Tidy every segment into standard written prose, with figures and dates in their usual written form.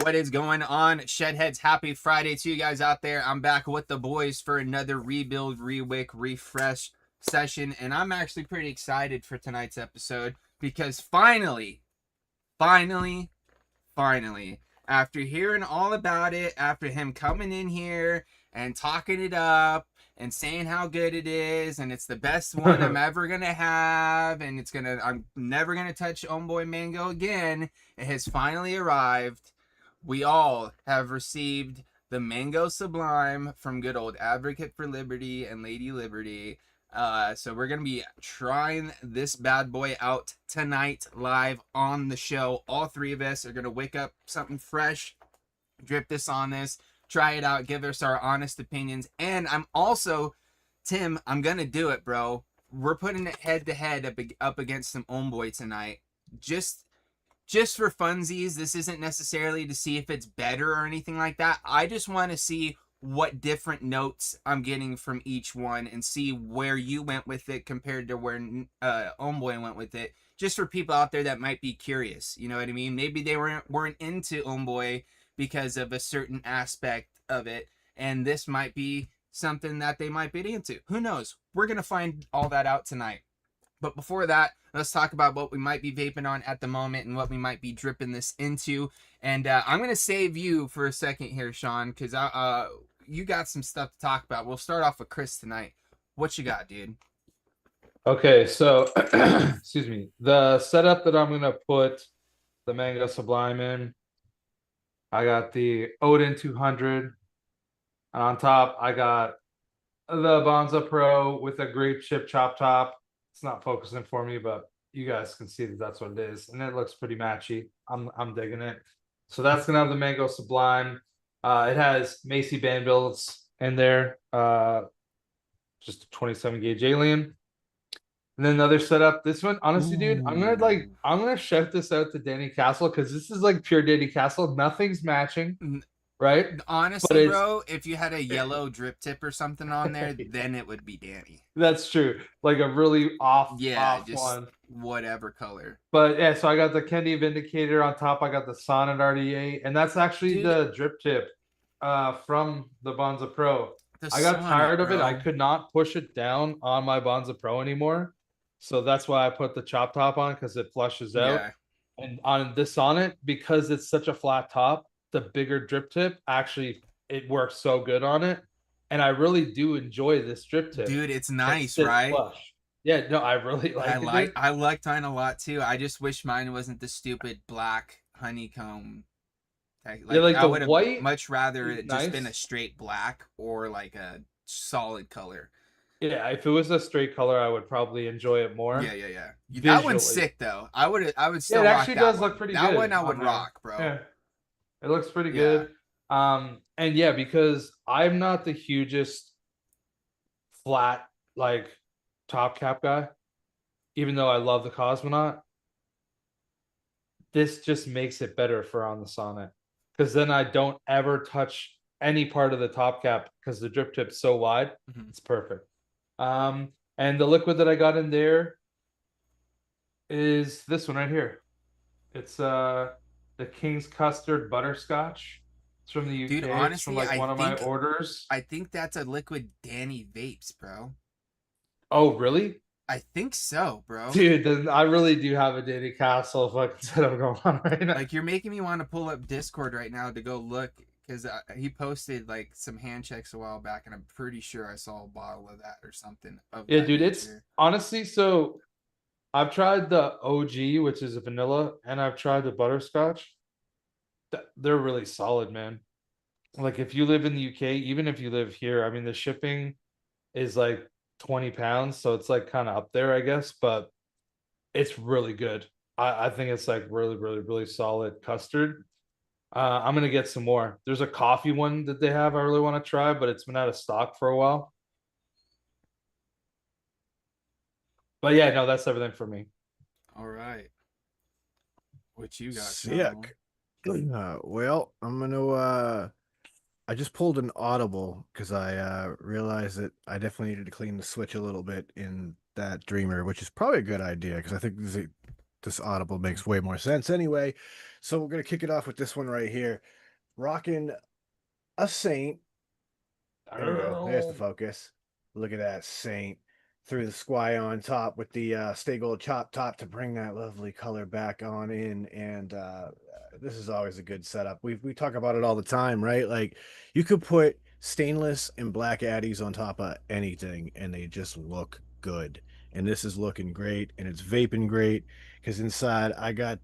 What is going on, Shedheads? Happy Friday to you guys out there. I'm back with the boys for another rebuild, rewick, refresh session, and I'm actually pretty excited for tonight's episode because finally, after hearing all about it, after him coming in here and talking it up and saying how good it is and it's the best one I'm ever gonna have and I'm never gonna touch Homeboy Mango again, it has finally arrived. We all have received the Mango Sublime from good old Advocate for Liberty and Lady Liberty. So we're going to be trying this bad boy out tonight live on the show. All three of us are going to wake up something fresh, drip this on this, try it out, give us our honest opinions. And I'm also, Tim, I'm going to do it, bro. We're putting it head to head up against some Homeboy tonight. Just for funsies. This isn't necessarily to see if it's better or anything like that. I just want to see what different notes I'm getting from each one and see where you went with it compared to where Homeboy went with it. Just for people out there that might be curious, you know what I mean? Maybe they weren't into Homeboy because of a certain aspect of it, and this might be something that they might be into. Who knows? We're gonna find all that out tonight. But before that, let's talk about what we might be vaping on at the moment and what we might be dripping this into. And I'm going to save you for a second here, Sean, because you got some stuff to talk about. We'll start off with Chris tonight. What you got, dude? Okay, so, excuse me. The setup that I'm going to put the Mango Sublime in, I got the Odin 200. And on top, I got the Bonza Pro with a grape chip chop top. It's not focusing for me, but you guys can see that that's what it is, and it looks pretty matchy. I'm digging it. So that's gonna have the Mango Sublime. It has Macy band builds in there. Just a 27 gauge Alien. And then another setup. This one, honestly, dude, I'm gonna shout this out to Danny Castle because this is like pure Danny Castle. Nothing's matching. Right? Honestly, bro, if you had a yellow drip tip or something on there, then it would be Danny. That's true. Like a really off just one. Whatever color. But yeah, so I got the Candy Vindicator on top. I got the Sonnet RDA, and that's actually the drip tip from the Bonza Pro. I got tired of it. I could not push it down on my Bonza Pro anymore. So that's why I put the chop top on, because it flushes out. Yeah. And on this Sonnet, because it's such a flat top, the bigger drip tip actually it works so good on it, and I really do enjoy this drip tip, dude. It's nice, right? Flush. Yeah, no, I really like I like mine a lot too. I just wish mine wasn't the stupid black honeycomb. Like I would have much rather it just been a straight black or like a solid color. Yeah, if it was a straight color, I would probably enjoy it more. Yeah. Visually. That one's sick though. I would still. Yeah, it actually does look pretty good. That one I would rock, bro. Yeah. It looks pretty good. And yeah, because I'm not the hugest flat like top cap guy, even though I love the Cosmonaut. This just makes it better for on the Sonnet, because then I don't ever touch any part of the top cap because the drip tip's so wide. Mm-hmm. It's perfect. And the liquid that I got in there is this one right here. It's the King's Custard Butterscotch. It's from the UK. Dude, honestly, it's from like one of my orders. I think that's a liquid Danny vapes, bro. Oh, really? I think so, bro. Dude, then I really do have a Danny Castle fucking setup going on right now. Like, you're making me want to pull up Discord right now to go look, because he posted like some hand checks a while back, and I'm pretty sure I saw a bottle of that or something. Yeah, dude, it's honestly, so I've tried the OG, which is a vanilla, and I've tried the butterscotch. They're really solid, man. Like, if you live in the UK, even if you live here, I mean, the shipping is like 20 pounds, so it's like kind of up there, I guess, but it's really good. I think it's like really solid custard. I'm gonna get some more. There's a coffee one that they have I really want to try, but it's been out of stock for a while. But yeah, no, that's everything for me. All right. What you got? Sick. Well, I'm gonna I just pulled an audible because I realized that I definitely needed to clean the switch a little bit in that Dreamer, which is probably a good idea because I think this audible makes way more sense anyway. So we're gonna kick it off with this one right here. Rocking a Saint. There we go. There's the focus. Look at that Saint. Threw the Squire on top with the Stay Gold chop top to bring that lovely color back on in. And this is always a good setup. We talk about it all the time, right? Like you could put stainless and black addies on top of anything and they just look good. And this is looking great and it's vaping great because inside I got,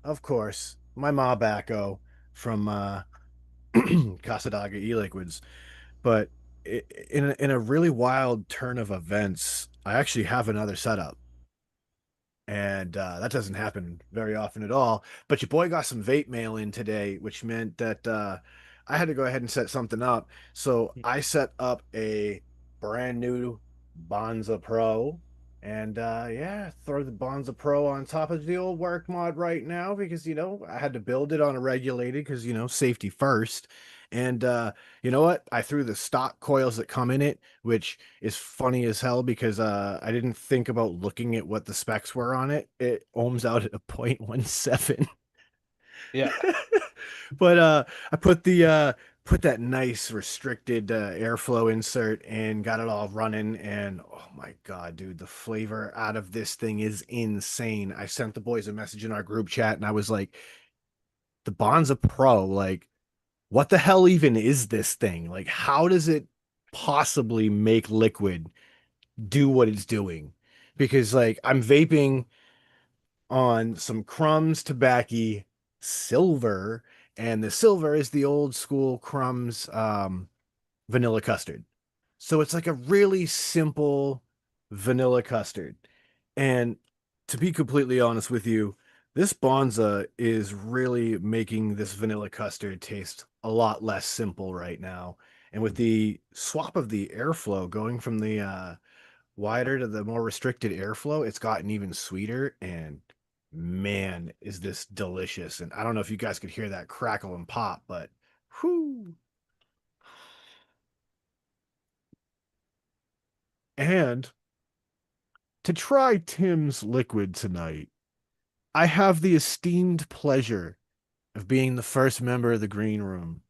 of course, my Ma Bacco from Casadaga e-liquids. But in a really wild turn of events, I actually have another setup, and that doesn't happen very often at all. But your boy got some vape mail in today, which meant that I had to go ahead and set something up. So I set up a brand new Bonza Pro, and yeah, throw the Bonza Pro on top of the old work mod right now because I had to build it on a regulated because safety first. And you know what? I threw the stock coils that come in it, which is funny as hell because I didn't think about looking at what the specs were on it. It ohms out at a 0.17. Yeah. But I put that nice restricted airflow insert and got it all running, and oh my god, dude, the flavor out of this thing is insane. I sent the boys a message in our group chat and I was like, the Bonza Pro, like what the hell even is this thing? Like, how does it possibly make liquid do what it's doing? Because like I'm vaping on some Crumbs tobacco silver, and the silver is the old school Crumbs vanilla custard. So it's like a really simple vanilla custard. And to be completely honest with you, this Bonza is really making this vanilla custard taste a lot less simple right now. And with the swap of the airflow going from the wider to the more restricted airflow, it's gotten even sweeter. And man, is this delicious. And I don't know if you guys could hear that crackle and pop, but whoo. And to try Tim's liquid tonight, I have the esteemed pleasure of being the first member of the green room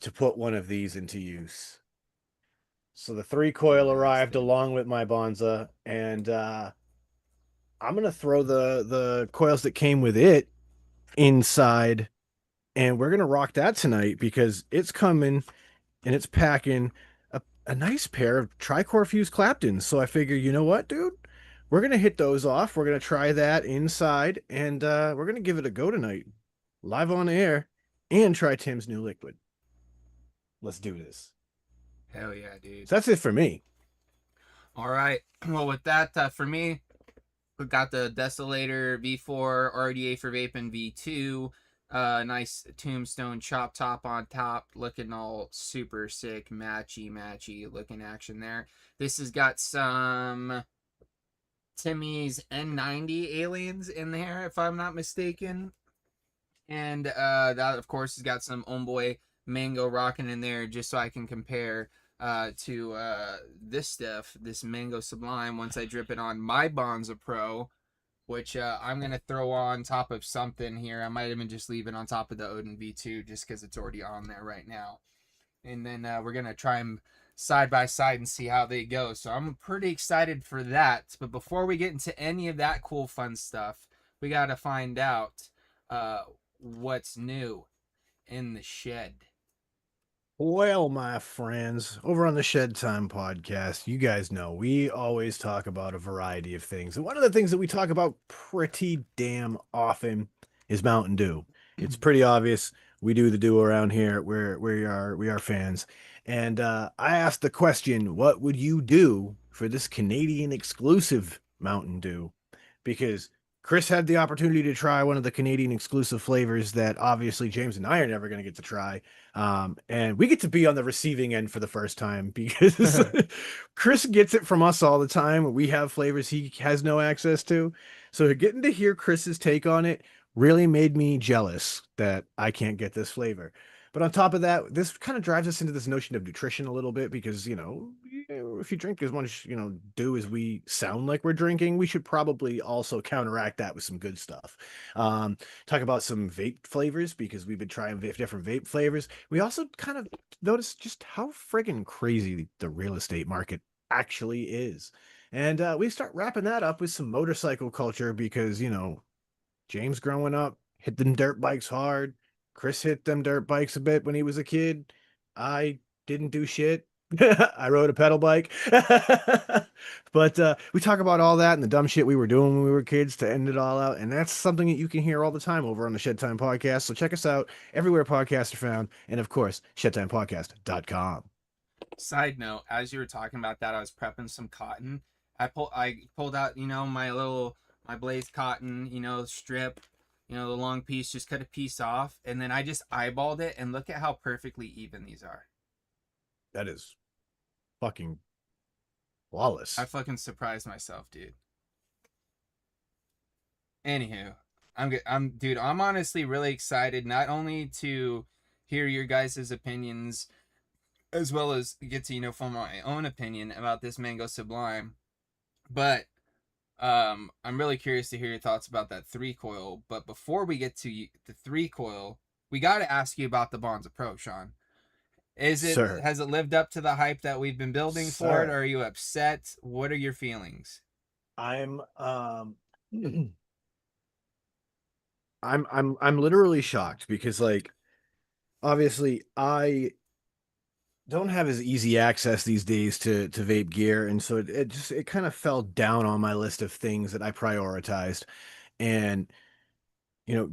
to put one of these into use. So the 3 coil arrived along with my Bonza, and I'm gonna throw the coils that came with it inside, and we're gonna rock that tonight because it's coming and it's packing a nice pair of tricore fused Claptons. So I figure, you know what, dude? We're gonna hit those off. We're gonna try that inside, and we're gonna give it a go tonight, live on air, and try Tim's new liquid. Let's do this. Hell yeah, dude. So that's it for me. All right. Well, with that, for me, we got the Desolator V4 RDA for Vaping V2. Nice tombstone chop top on top, looking all super sick, matchy looking action there. This has got some Timmy's N90 aliens in there, if I'm not mistaken. And that, of course, has got some Homeboy Mango rocking in there, just so I can compare to this stuff, this Mango Sublime, once I drip it on my Bonza Pro, which I'm going to throw on top of something here. I might even just leave it on top of the Odin V2 just because it's already on there right now. And then we're going to try them side by side and see how they go. So I'm pretty excited for that. But before we get into any of that cool, fun stuff, we got to find out what's new in the shed. Well, my friends, over on the Shed Time podcast, you guys know we always talk about a variety of things. And one of the things that we talk about pretty damn often is Mountain Dew. It's pretty obvious we do the dew around here. We are fans. And I asked the question, what would you do for this Canadian exclusive Mountain Dew? Because Chris had the opportunity to try one of the Canadian exclusive flavors that obviously James and I are never going to get to try. And we get to be on the receiving end for the first time because Chris gets it from us all the time. We have flavors he has no access to. So getting to hear Chris's take on it really made me jealous that I can't get this flavor. But on top of that, this kind of drives us into this notion of nutrition a little bit because, if you drink as much, do as we sound like we're drinking, we should probably also counteract that with some good stuff. Talk about some vape flavors because we've been trying different vape flavors. We also kind of noticed just how friggin' crazy the real estate market actually is. And we start wrapping that up with some motorcycle culture because, James growing up hit them dirt bikes hard. Chris hit them dirt bikes a bit when he was a kid. I didn't do shit. I rode a pedal bike. But we talk about all that and the dumb shit we were doing when we were kids to end it all out. And that's something that you can hear all the time over on the Shed Time Podcast. So check us out everywhere podcasts are found. And of course, shedtimepodcast.com. Side note, as you were talking about that, I was prepping some cotton. I pulled out, my Blaze cotton, strip, the long piece, just cut a piece off, and then I just eyeballed it, and look at how perfectly even these are. That is fucking flawless. I fucking surprised myself, dude. Anywho, I'm honestly really excited not only to hear your guys' opinions as well as get to form my own opinion about this Mango Sublime, but I'm really curious to hear your thoughts about that 3-coil. But before we get to the 3-coil, we got to ask you about the Bonza Pro, Sean. Has it lived up to the hype that we've been building for it? Or are you upset? What are your feelings? I'm literally shocked because obviously I don't have as easy access these days to vape gear, and so it kind of fell down on my list of things that I prioritized. And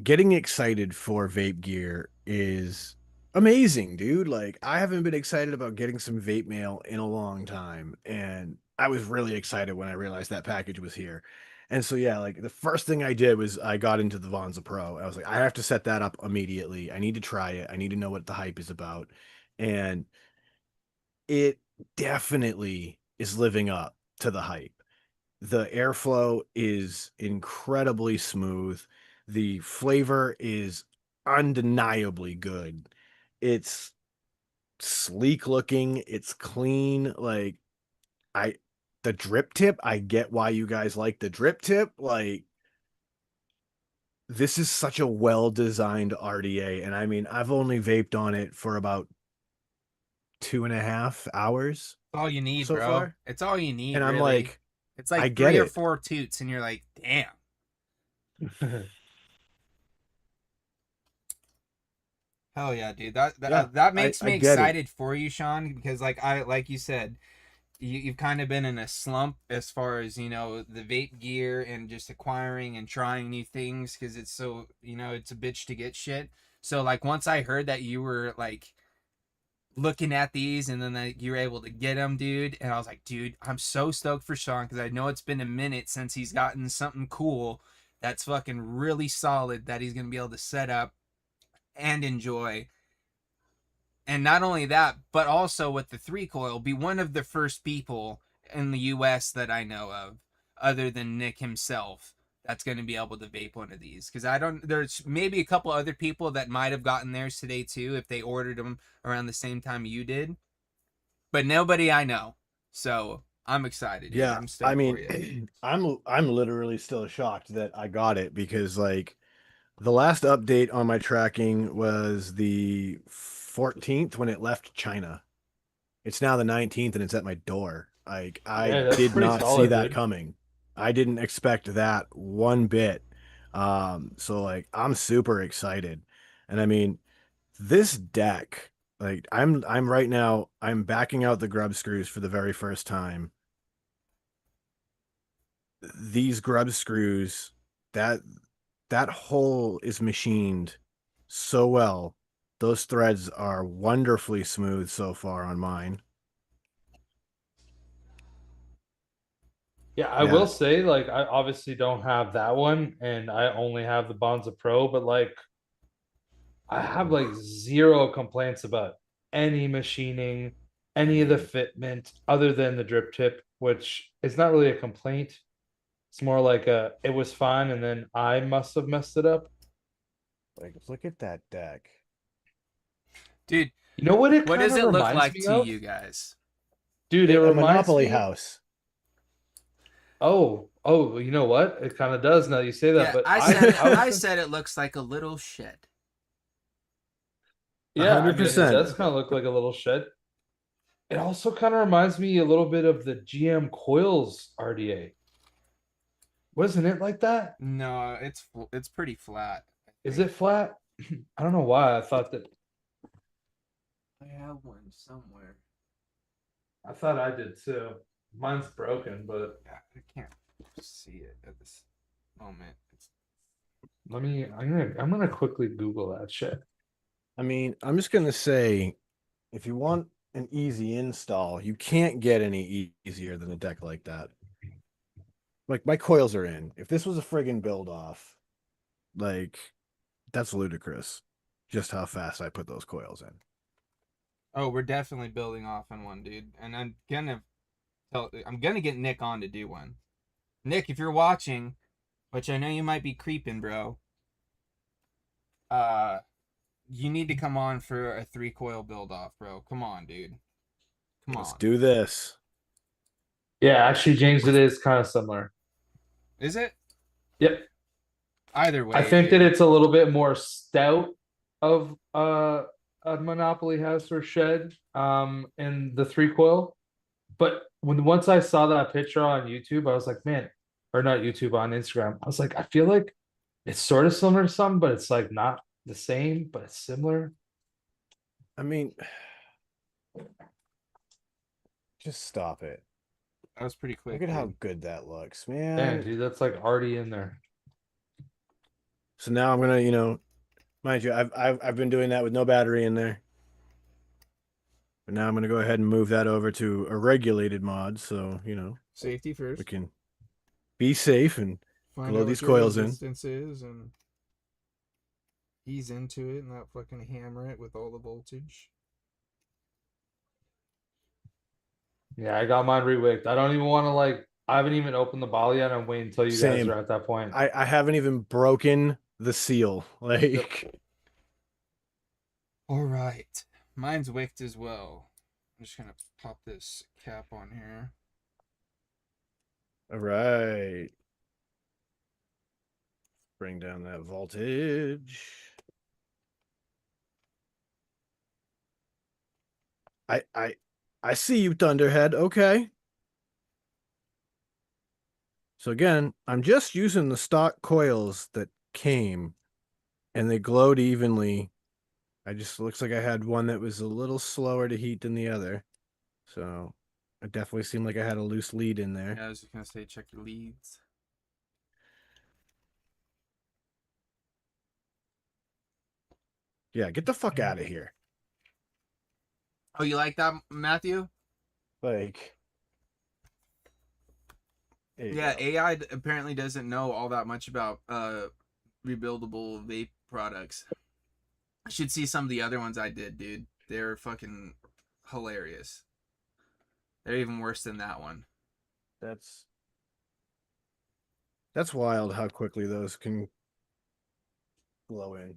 getting excited for vape gear is amazing, dude. Like, I haven't been excited about getting some vape mail in a long time, and I was really excited when I realized that package was here. And so yeah, like the first thing I did was I got into the Vonza Pro. I was like, I have to set that up immediately. I need to try it. I need to know what the hype is about. And it definitely is living up to the hype. The airflow is incredibly smooth. The flavor is undeniably good. It's sleek looking, it's clean. I the drip tip, I get why you guys like the drip tip. Like, this is such a well-designed RDA, and I mean, I've only vaped on it for about 2.5 hours It's all you need, so bro. far. It's all you need, And I'm really. like, It's like I get 3 or it. 4 toots, and you're like, damn. Hell yeah, dude. That makes I me get it. excited for you, Sean, because like you said, you've kind of been in a slump as far as the vape gear and just acquiring and trying new things because it's so it's a bitch to get shit. So like once I heard that you were like looking at these and then you were able to get them, dude, and I was like, dude, I'm so stoked for Sean because I know it's been a minute since he's gotten something cool that's fucking really solid that he's gonna be able to set up and enjoy. And not only that, but also with the 3-coil, be one of the first people in the US that I know of, other than Nick himself, that's going to be able to vape one of these. Because there's maybe a couple other people that might have gotten theirs today too, if they ordered them around the same time you did. But nobody I know. So I'm excited, dude. Yeah, I'm I stoked for you. mean, I'm literally still shocked that I got it because the last update on my tracking was the 14th when it left China. It's now the 19th and it's at my door. Like, I Yeah, that's did pretty not see solid, that dude. coming. I didn't expect that one bit. So I'm super excited. And I mean, this deck, I'm right now, I'm backing out the grub screws for the very first time. These grub screws, that that hole is machined so well. Those threads are wonderfully smooth so far on mine. Yeah, I will Yeah. say, like, I obviously don't have that one, and I only have the Bonza Pro, but like, I have like zero complaints about any machining, any of the fitment, other than the drip tip, which is not really a complaint. It's more like it was fun, and then I must have messed it up. Like, look at that deck. Dude, You know what it what kind does of it look reminds like me to of? you guys? Dude, it A reminds Monopoly me. house. Oh, you know what? It kind of does now that you say that. Yeah, But I said it. I said it looks like a little shed. yeah, I mean, it 100%. does kind of look like a little shed. It also kind of reminds me a little bit of the GM Coils RDA. Wasn't it like that? No, it's pretty flat. I Is think. it flat? I don't know why I thought that. I have one somewhere. I thought I did too. Mine's broken, but Yeah, I can't see it at this moment. I'm gonna quickly Google that shit. I mean, I'm just gonna say, if you want an easy install, you can't get any easier than a deck like that. Like my coils are in. If this was a friggin' build off, like that's ludicrous. Just how fast I put those coils in. Oh, we're definitely building off on one, dude. And I'm gonna get Nick on to do one. Nick, if you're watching, which I know you might be creeping, bro. You need to come on for a 3-coil build off, bro. Come on, dude. Come Let's on. do this. Yeah, actually, James, it is kind of similar. Is it? Yep. Either way, I think dude. that it's a little bit more stout of a Monopoly house or shed in the 3-coil. But once I saw that picture on YouTube, I was like, man, or not YouTube, on Instagram. I was like, I feel like it's sort of similar to some, but it's like not the same, but it's similar. I mean, just stop it. That was pretty quick. Look at dude. how good that looks, Man, man. dude, that's like already in there. So now I'm gonna, mind you, I've been doing that with no battery in there. But now I'm gonna go ahead and move that over to a regulated mod, so Safety first. we can be safe and Find blow out these what your coils in. resistance is and ease into it and not fucking hammer it with all the voltage. Yeah, I got mine rewicked. I don't even want to I haven't even opened the bottle yet. I'm waiting until you guys Same. are at that point. I haven't even broken the seal. Like, All right. Mine's wicked as well. I'm just going to pop this cap on here. all right. Bring down that voltage. I see you, Thunderhead. Okay. So again, I'm just using the stock coils that came and they glowed evenly. Looks like I had one that was a little slower to heat than the other. So it definitely seemed like I had a loose lead in there. Yeah, I was just going to say check your leads. Yeah, get the fuck out of here. Oh, you like that, Matthew? Like, Yeah, AI apparently doesn't know all that much about rebuildable vape products. I should see some of the other ones I did, dude. They're fucking hilarious. They're even worse than that one. That's wild how quickly those can glow in.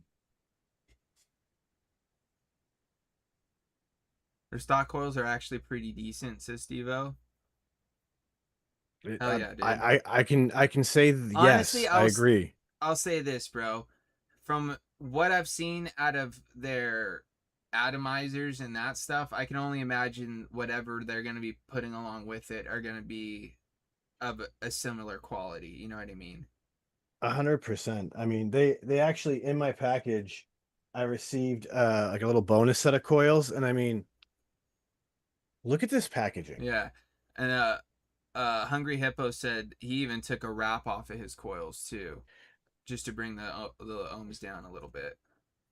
Their stock coils are actually pretty decent, says Steve-O. Hell yeah, dude. I can say Honestly, yes, I agree. I'll say this, bro. From what I've seen out of their atomizers and that stuff, I can only imagine whatever they're going to be putting along with it are going to be of a similar quality. You know what I mean? 100%. I mean, they actually, in my package, I received like a little bonus set of coils, and I mean, look at this packaging. Yeah. And Hungry Hippo said he even took a wrap off of his coils too, just to bring the ohms down a little bit.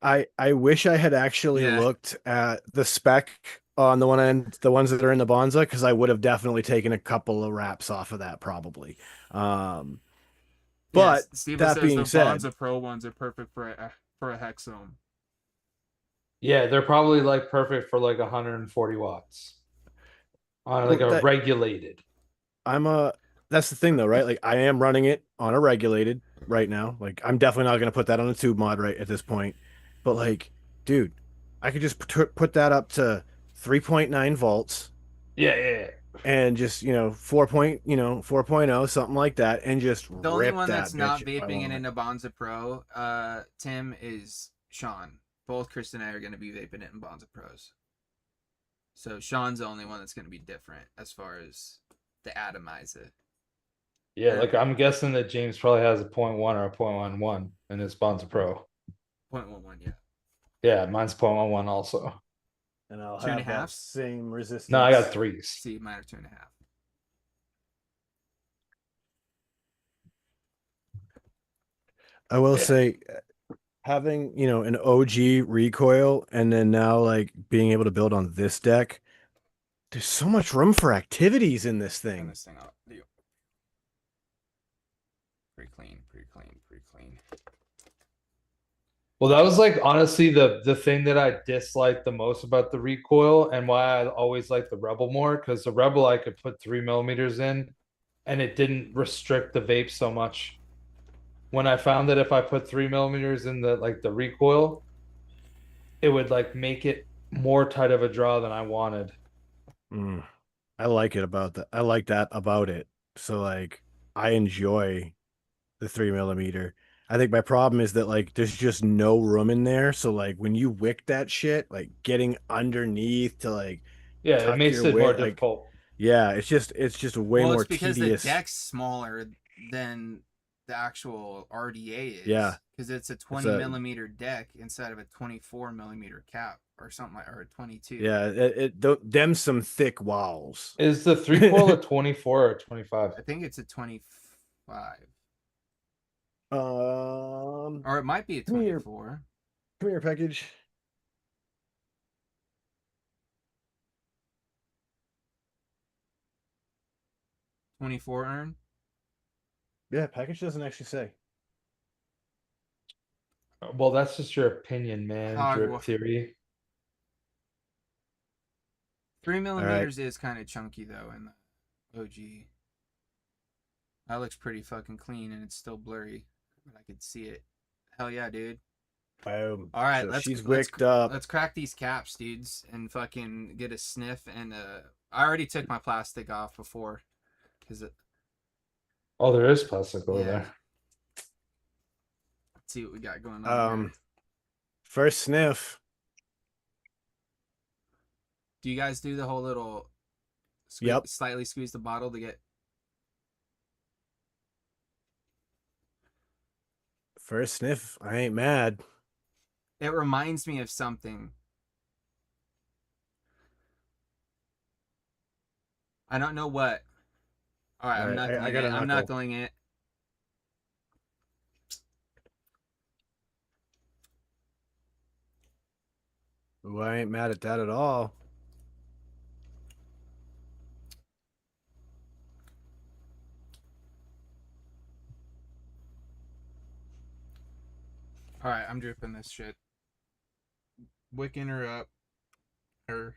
I wish I had actually Yeah. looked at the spec on the one end, the ones that are in the Bonza, because I would have definitely taken a couple of wraps off of that probably. But yes, Steve that says being the said, Bonza Pro ones are perfect for a hex ohm. Yeah, they're probably perfect for 140 watts on a regulated. That's the thing though, right? Like I am running it on a regulated right now. Like I'm definitely not going to put that on a tube mod right at this point. But dude, I could just put that up to 3.9 volts Yeah. and just 4.0 something like that, and just The only rip one that that's not bitch if I vaping in want. a Bonza Pro, Tim, is Sean. Both Chris and I are going to be vaping it in Bonza Pros. So Sean's the only one that's going to be different as far as the atomizer. Yeah, like I'm guessing that James probably has a 0.1 or a 0.11 in his Bonza Pro. 0.11, yeah. Yeah, mine's 0.11 also. And I'll Two and a have that half? same resistance. No, I got threes. See, mine are 2.5. I will Yeah. say, having an OG recoil, and then now like being able to build on this deck, there's so much room for activities in this Turn thing. this thing off. Pretty clean, pretty clean, pretty clean. Well, that was like honestly the thing that I disliked the most about the recoil and why I always liked the Rebel more, because the Rebel I could put 3 millimeters in and it didn't restrict the vape so much. When I found that if I put 3 millimeters in the recoil, it would like make it more tight of a draw than I wanted. I like it about that. I like that about it. So like, I enjoy the 3 millimeter. I think my problem is that like there's just no room in there. So like when you wick that shit, like getting underneath to like Yeah, it tuck makes your it more wick, like difficult. yeah, it's just way Well, more it's because the tedious. deck's smaller than the actual RDA Yeah, is. Because it's a it's 20 a millimeter deck instead of a 24 millimeter cap or something like, or a 22. yeah, them some thick walls. Is the three coil a 24 or 25? I think it's a 25. Um, Or it might be a come here, 24. come here, package. 24 earn. Yeah, package doesn't actually say. Well, that's just your opinion, man. Drip Hogwa. theory. 3 All right, millimeters is kind of chunky though in the OG. That looks pretty fucking clean and it's still blurry, but I could see it. Hell yeah, dude. boom. All right, So let's she's let's wicked up. let's crack these caps, dudes, and fucking get a sniff. And I already took my plastic off before, cause Oh, there is plastic over yeah. there. Let's see what we got going on here. First sniff. Do you guys do the whole little Yep. slightly squeeze the bottle to get? First sniff. I ain't mad. It reminds me of something. I don't know what. All right, All I'm right, knuckling I got it. a I'm knuckle. knuckling it. Ooh, I ain't mad at that at all. All right, I'm dripping this shit. Wicking her up. Or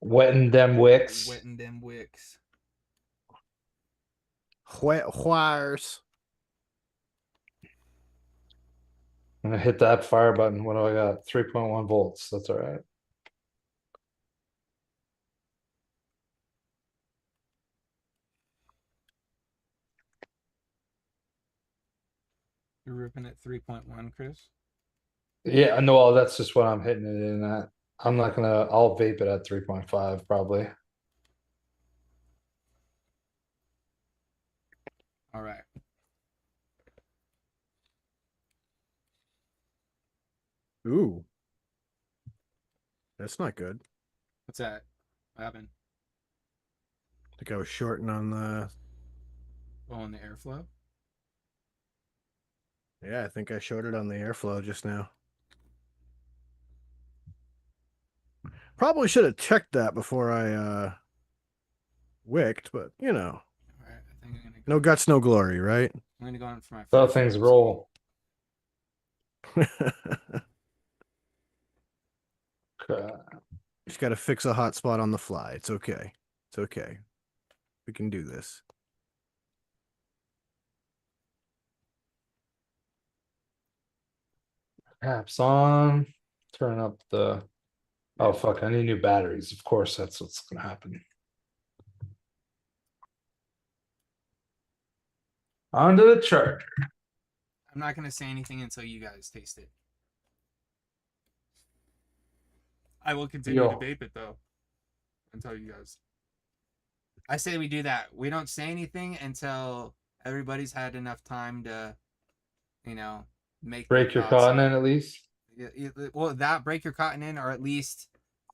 Wetting them wicks. wetting them wicks. Wet wires. I'm gonna hit that fire button. What do I got? 3.1 volts. That's all right. You're ripping at 3.1, Chris? Yeah, no, well, that's just what I'm hitting it in at. I'm not gonna, I'll vape it at 3.5 probably. All right. Ooh. That's not good. What's that? What happened? I think I was shorting on the. Oh, on the airflow? Yeah, I think I shorted on the airflow just now. Probably should have checked that before I wicked, but All right, I think I'm gonna go. no guts, no glory, right? I'm gonna go in for my So first things vape roll. Okay. Just got to fix a hot spot on the fly. It's okay. It's okay. We can do this. Caps on. turn up the. Oh fuck! I need new batteries. Of course, that's what's gonna happen. Onto the charger. I'm not gonna say anything until you guys taste it. I will continue to vape it though until you guys. I say we do that. We don't say anything until everybody's had enough time to, make break your cotton in at least. Well, break your cotton in, or at least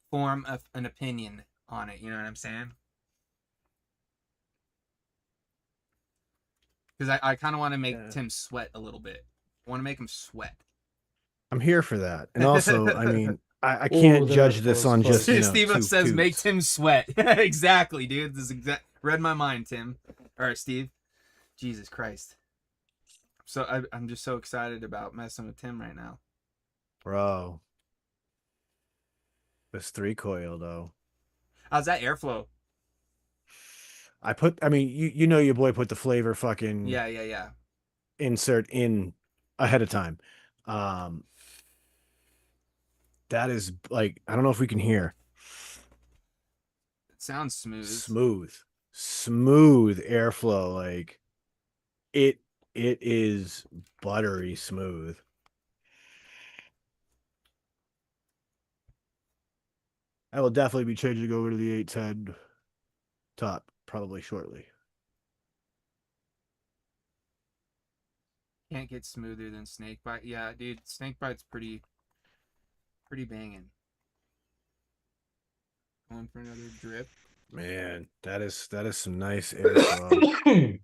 form an opinion on it. You know what I'm saying? Because I kind of want to make Tim sweat a little bit. I want to make him sweat. I'm here for that. And also, I mean, I can't judge this on just, Steve says tubes. make Tim sweat. Exactly, dude. This is read my mind, Tim. All right, Steve. Jesus Christ. So I'm just so excited about messing with Tim right now. Bro. This 3-coil though. How's that airflow? I mean, you know your boy put the flavor fucking yeah insert in ahead of time. That is like, I don't know if we can hear. It sounds smooth. Smooth airflow. Like it is buttery smooth. I will definitely be changing over to the 810 top probably shortly. Can't get smoother than Snakebite. Yeah, dude, Snakebite's pretty banging. Going for another drip. Man, that is some nice airflow.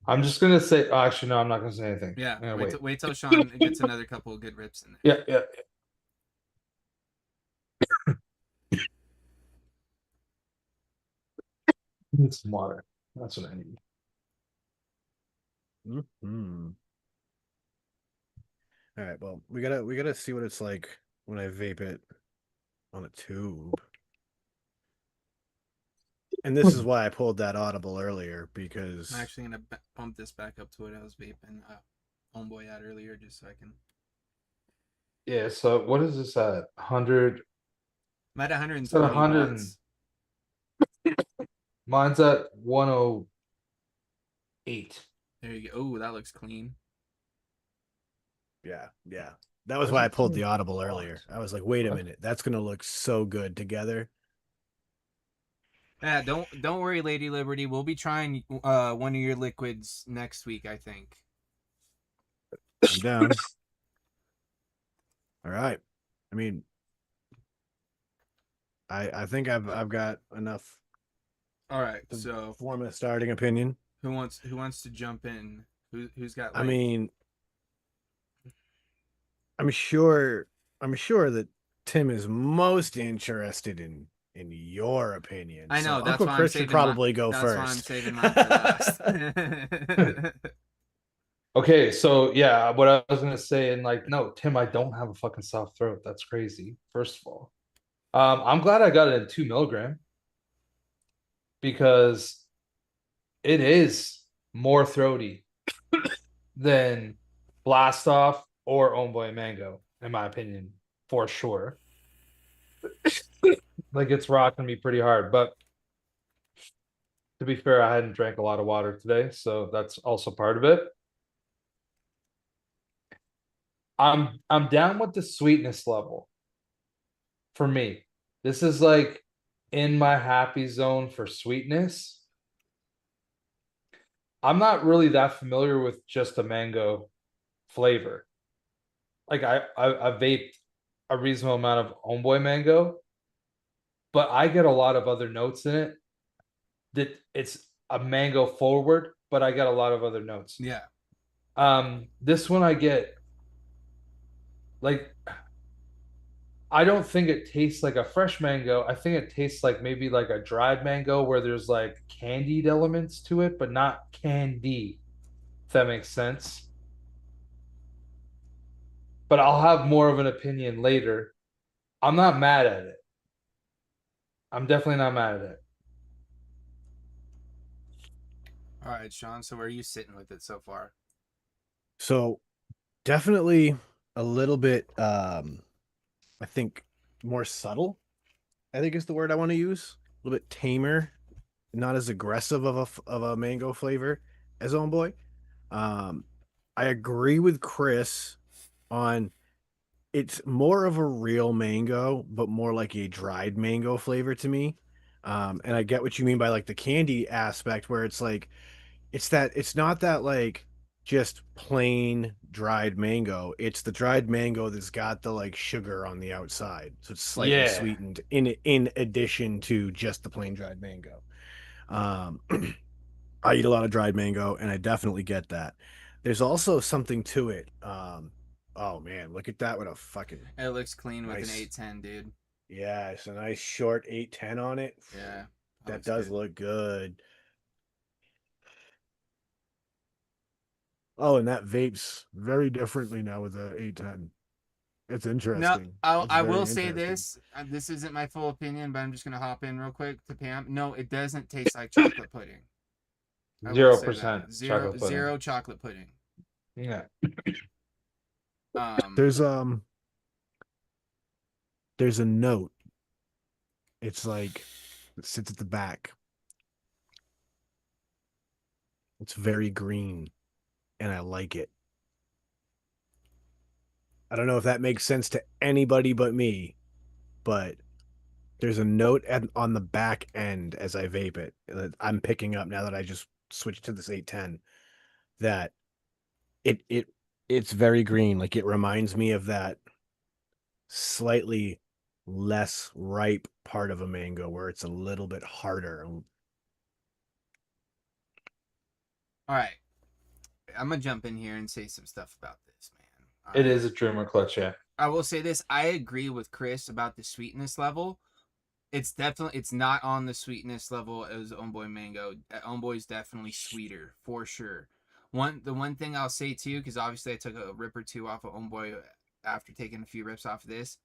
I'm just gonna say. Oh, actually, no, I'm not gonna say anything. Yeah, wait till Sean gets another couple of good rips in there. Yeah. Need some water. That's what I need. Mm-hmm. All right, well, we gotta see what it's like when I vape it on a tube. And this is why I pulled that audible earlier, because I'm actually gonna bump this back up to what I was vaping Homeboy at earlier, just so I can. Yeah. So what is this at? 100. I'm at 120 watts. Mine's at 108. There you go. Oh, that looks clean. Yeah. That was why I pulled the audible earlier. I was like, wait a minute, that's gonna look so good together. Yeah, don't worry, Lady Liberty. We'll be trying one of your liquids next week, I think. I'm down. All right. I mean, I think I've got enough. All right, so form a starting opinion. Who wants to jump in? Who's got? I mean, I'm sure that Tim is most interested in your opinion. I know, so that's Uncle why Chris should probably go that's first. Why I'm saving mine for last. Okay, so yeah, what I was gonna say, and like, no, Tim, I don't have a fucking soft throat. That's crazy. First of all, I'm glad I got it in 2 milligram because it is more throaty than Blast Off or Homeboy Mango, in my opinion, for sure. Like it's rocking me pretty hard, but to be fair, I hadn't drank a lot of water today, so that's also part of it. I'm down with the sweetness level. For me, this is like in my happy zone for sweetness. I'm not really that familiar with just a mango flavor. Like I vaped a reasonable amount of Homeboy Mango, but I get a lot of other notes in it. That it's a mango forward, but I get a lot of other notes. Yeah. This one I get like, I don't think it tastes like a fresh mango. I think it tastes like maybe like a dried mango where there's like candied elements to it, but not candy, if that makes sense. But I'll have more of an opinion later. I'm not mad at it. I'm definitely not mad at it. All right, Sean. So where are you sitting with it so far? So definitely a little bit, I think more subtle, I think is the word I want to use. A little bit tamer, not as aggressive of a mango flavor as Homeboy. Um, I agree with Chris on it's more of a real mango, but more like a dried mango flavor to me. And I get what you mean by like the candy aspect, where it's like it's not that like just plain dried mango. It's the dried mango that's got the like sugar on the outside. So it's slightly Yeah. sweetened in addition to just the plain dried mango. Um I eat a lot of dried mango and I definitely get that. There's also something to it. Oh man, look at that with a fucking It looks clean with an nice, 810, dude. yeah, it's a nice short 810 on it. Yeah, that That looks does good. look good. Oh, and that vapes very differently now with the 810. It's No, interesting. It's I very will say interesting. this. This isn't my full opinion, but I'm just gonna hop in real quick to Pam. No, it doesn't taste like chocolate pudding. I will Zero say that percent chocolate pudding. zero chocolate pudding. Yeah. Um, There's there's a note. It's like it sits at the back. It's very green and I like it. I don't know if that makes sense to anybody but me, but there's a note on the back end as I vape it that I'm picking up now that I just switched to this 810 that it it it's very green. Like it reminds me of that slightly less ripe part of a mango where it's a little bit harder. all right, I'm gonna jump in here and say some stuff about this, man. It is a dreamer clutch, yeah. I will say this. I agree with Chris about the sweetness level. It's not on the sweetness level as Homeboy Mango. Homeboy is definitely sweeter for sure. The one thing I'll say too, because obviously I took a rip or two off of Homeboy after taking a few rips off of this,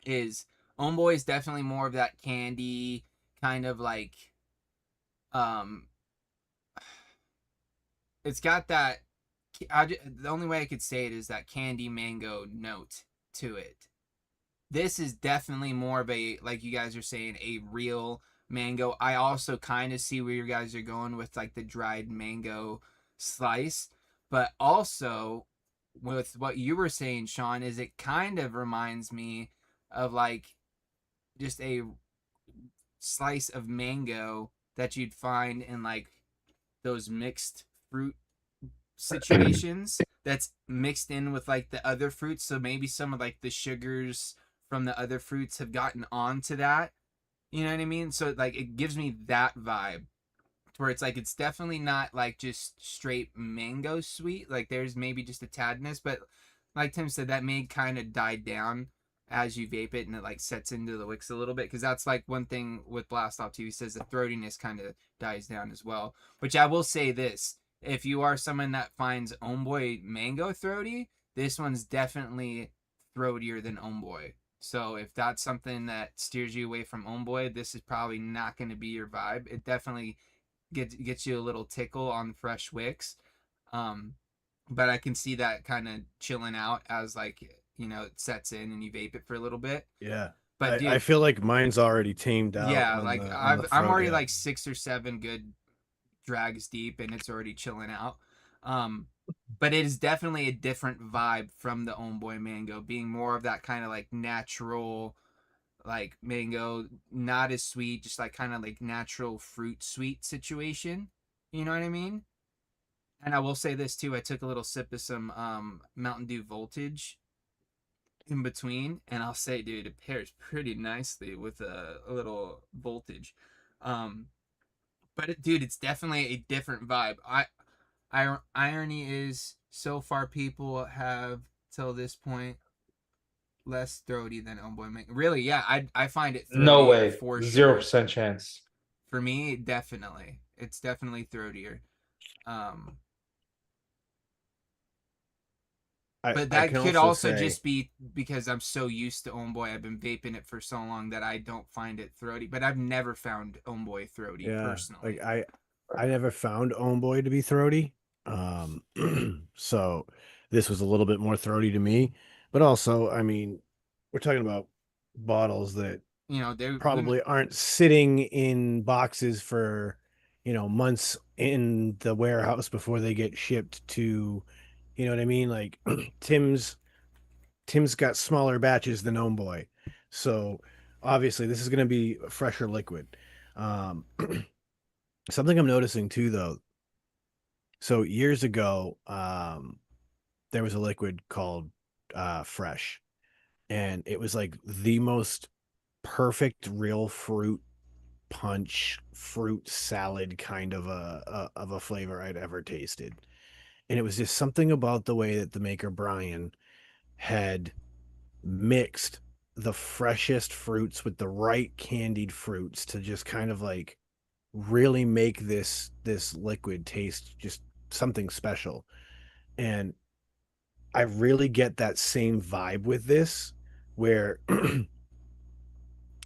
is Homeboy is definitely more of that candy kind of like um. It's got that. The only way I could say it is that candy mango note to it. This is definitely more of a, like you guys are saying, a real mango. I also kind of see where you guys are going with like the dried mango slice, but also with what you were saying, Sean, is it kind of reminds me of like just a slice of mango that you'd find in like those mixed fruit situations that's mixed in with like the other fruits, so maybe some of like the sugars from the other fruits have gotten onto that, you know what I mean? So like it gives me that vibe where it's like it's definitely not like just straight mango sweet, like there's maybe just a tadness, but like Tim said, that may kind of die down as you vape it and it like sets into the wicks a little bit, because that's like one thing with Blast Off too. He says the throatiness kind of dies down as well, which I will say this: if you are someone that finds Homeboy mango throaty, this one's definitely throatier than Homeboy. So if that's something that steers you away from Homeboy, this is probably not going to be your vibe. It definitely gets you a little tickle on fresh wicks. Um, but I can see that kind of chilling out as like, you know, it sets in and you vape it for a little bit. Yeah. But I dude, feel like mine's already tamed out yeah, like on the I'm throat already end. like 6 or 7 good drags deep and it's already chilling out. Um, but it is definitely a different vibe from the Homeboy Mango, being more of that kind of like natural, like mango, not as sweet, just like kind of like natural fruit sweet situation. You know what I mean? And I will say this too. I took a little sip of some Mountain Dew Voltage in between, and I'll say, dude, it pairs pretty nicely with a little Voltage. Um, dude, it's definitely a different vibe. Irony is, so far people have till this point less throaty than Homeboy Mango. Really, yeah, I find it No throaty way. for Zero sure. percent chance. For me, definitely, it's definitely throatier. Um, but I that can could also also say, just be because I'm so used to Homeboy. I've been vaping it for so long that I don't find it throaty. But I've never found Homeboy throaty yeah, like personally. I never found Own Boy to be throaty. So this was a little bit more throaty to me. But also, I mean, we're talking about bottles that You know, they're gonna. probably aren't sitting in boxes for, months in the warehouse before they get shipped to, you know what I mean? Like Tim's got smaller batches than Own Boy. So obviously this is going to be a fresher liquid. Um, Something I'm noticing too, though. So years ago, there was a liquid called Fresh, and it was like the most perfect real fruit punch, fruit salad kind of a flavor I'd ever tasted. And it was just something about the way that the maker Brian had mixed the freshest fruits with the right candied fruits to just kind of like really make this liquid taste just something special. And I really get that same vibe with this, where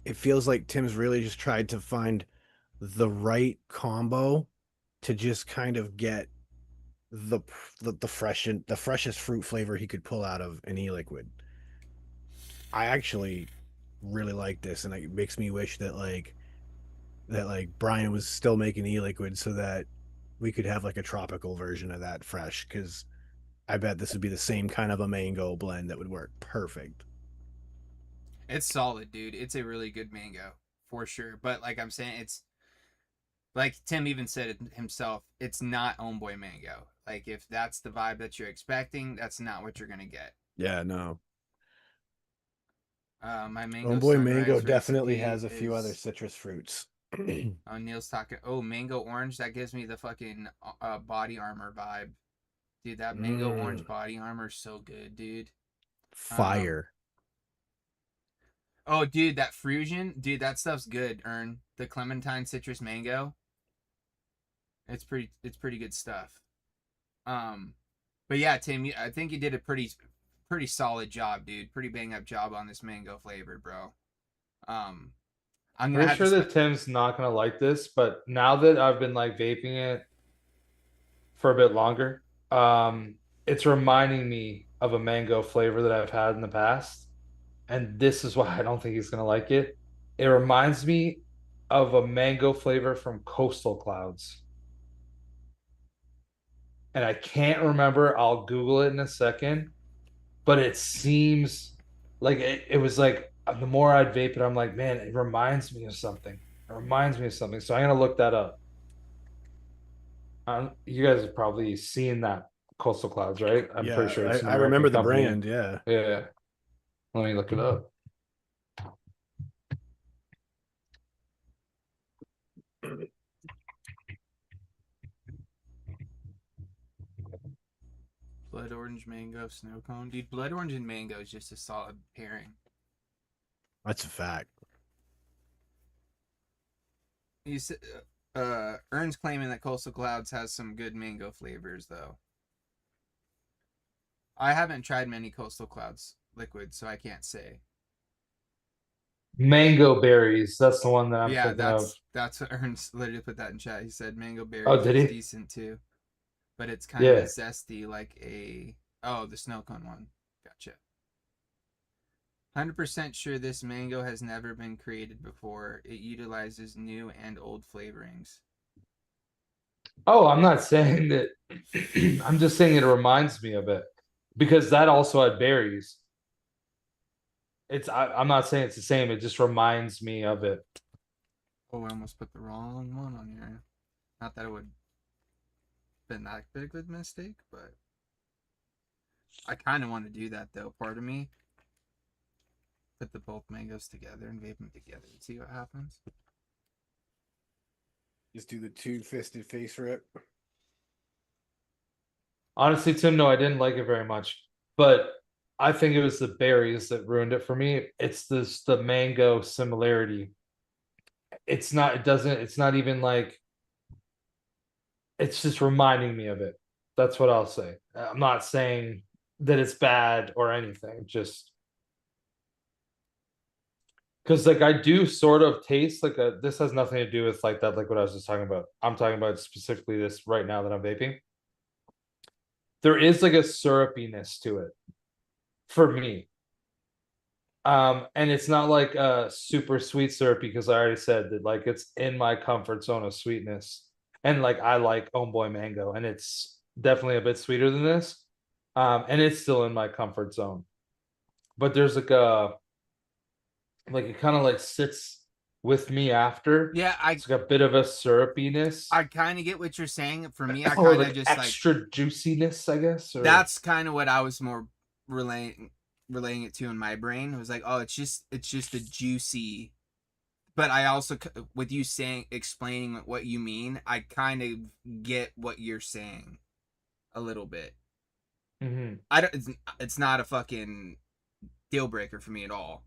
it feels like Tim's really just tried to find the right combo to just kind of get the the freshest fruit flavor he could pull out of an e-liquid. I actually really like this, and it makes me wish that Brian was still making e-liquid so that we could have like a tropical version of that fresh, because I bet this would be the same kind of a mango blend that would work perfect. It's solid, dude. It's a really good mango for sure. But like I'm saying, it's like Tim even said it himself. It's not Own Boy mango. Like if that's the vibe that you're expecting, that's not what you're gonna get. Yeah, no. My mango Homeboy Mango sunrise definitely recipe has a few other is. citrus fruits. Oh, Neil's talking. Oh, mango orange. That gives me the fucking body armor vibe, dude. That mango orange Mm, body armor is so good, dude. Um. fire. Oh, dude, that fusion, dude. That stuff's good. Earn the clementine citrus mango. It's pretty good stuff. Um, but yeah, Tim, I think you did a pretty solid job, dude. Pretty bang up job on this mango flavored, bro. Um, I'm gonna Pretty have to sure that spend. Tim's not gonna like this, but now that I've been like vaping it for a bit longer, it's reminding me of a mango flavor that I've had in the past. And this is why I don't think he's gonna like it. It reminds me of a mango flavor from Coastal Clouds. And I can't remember. I'll Google it in a second, but it seems like it was like the more I'd vape it, I'm like, man, it reminds me of something. It reminds me of something. So I'm gonna look that up. You guys have probably seen that Coastal Clouds, right? I'm pretty Yeah, sure it's an I remember American the company. brand. Yeah. Yeah. Let me look it up. Blood orange mango snow cone, dude. Blood orange and mango is just a solid pairing. That's a fact. You said, Ern's claiming that Coastal Clouds has some good mango flavors, though. I haven't tried many Coastal Clouds liquids, so I can't say. Mango berries. That's the one that I'm Yeah, thinking of. that's what Ernst literally put that in chat. He said mango Oh, berries did is he? decent too, but it's kind of Yeah. zesty, like a the snow cone one. Gotcha. 100% sure this mango has never been created before. It utilizes new and old flavorings. Oh, I'm not saying that. I'm just saying it reminds me of it because that also had berries. I'm not saying it's the same. It just reminds me of it. Oh, I almost put the wrong one on here. Not that it would have been that big of a mistake, but I kind of want to do that though. Part of me put the both mangoes together and vape them together and see what happens. Just do the two-fisted face rip. Honestly, Tim, no, I didn't like it very much, but I think it was the berries that ruined it for me. It's the mango similarity. It's not. It doesn't. It's not even like. It's just reminding me of it. That's what I'll say. I'm not saying that it's bad or anything. Just Because like I do sort of taste like a. This has nothing to do with like that, like what I was just talking about. I'm talking about specifically this right now that I'm vaping. There is like a syrupiness to it for me. And it's not like a super sweet syrup because I already said that like it's in my comfort zone of sweetness. And like I like Homeboy Mango, and it's definitely a bit sweeter than this. And it's still in my comfort zone. But there's like it kind of like sits with me after. Yeah, It's like a bit of a syrupiness. I kind of get what you're saying. For me, I or kind of like just extra juiciness, I guess. Or... that's kind of what I was more relaying it to in my brain. It was like, oh, it's just a juicy. But I also, with you explaining what you mean, I kind of get what you're saying a little bit. Mhm. I don't. It's not a fucking deal breaker for me at all.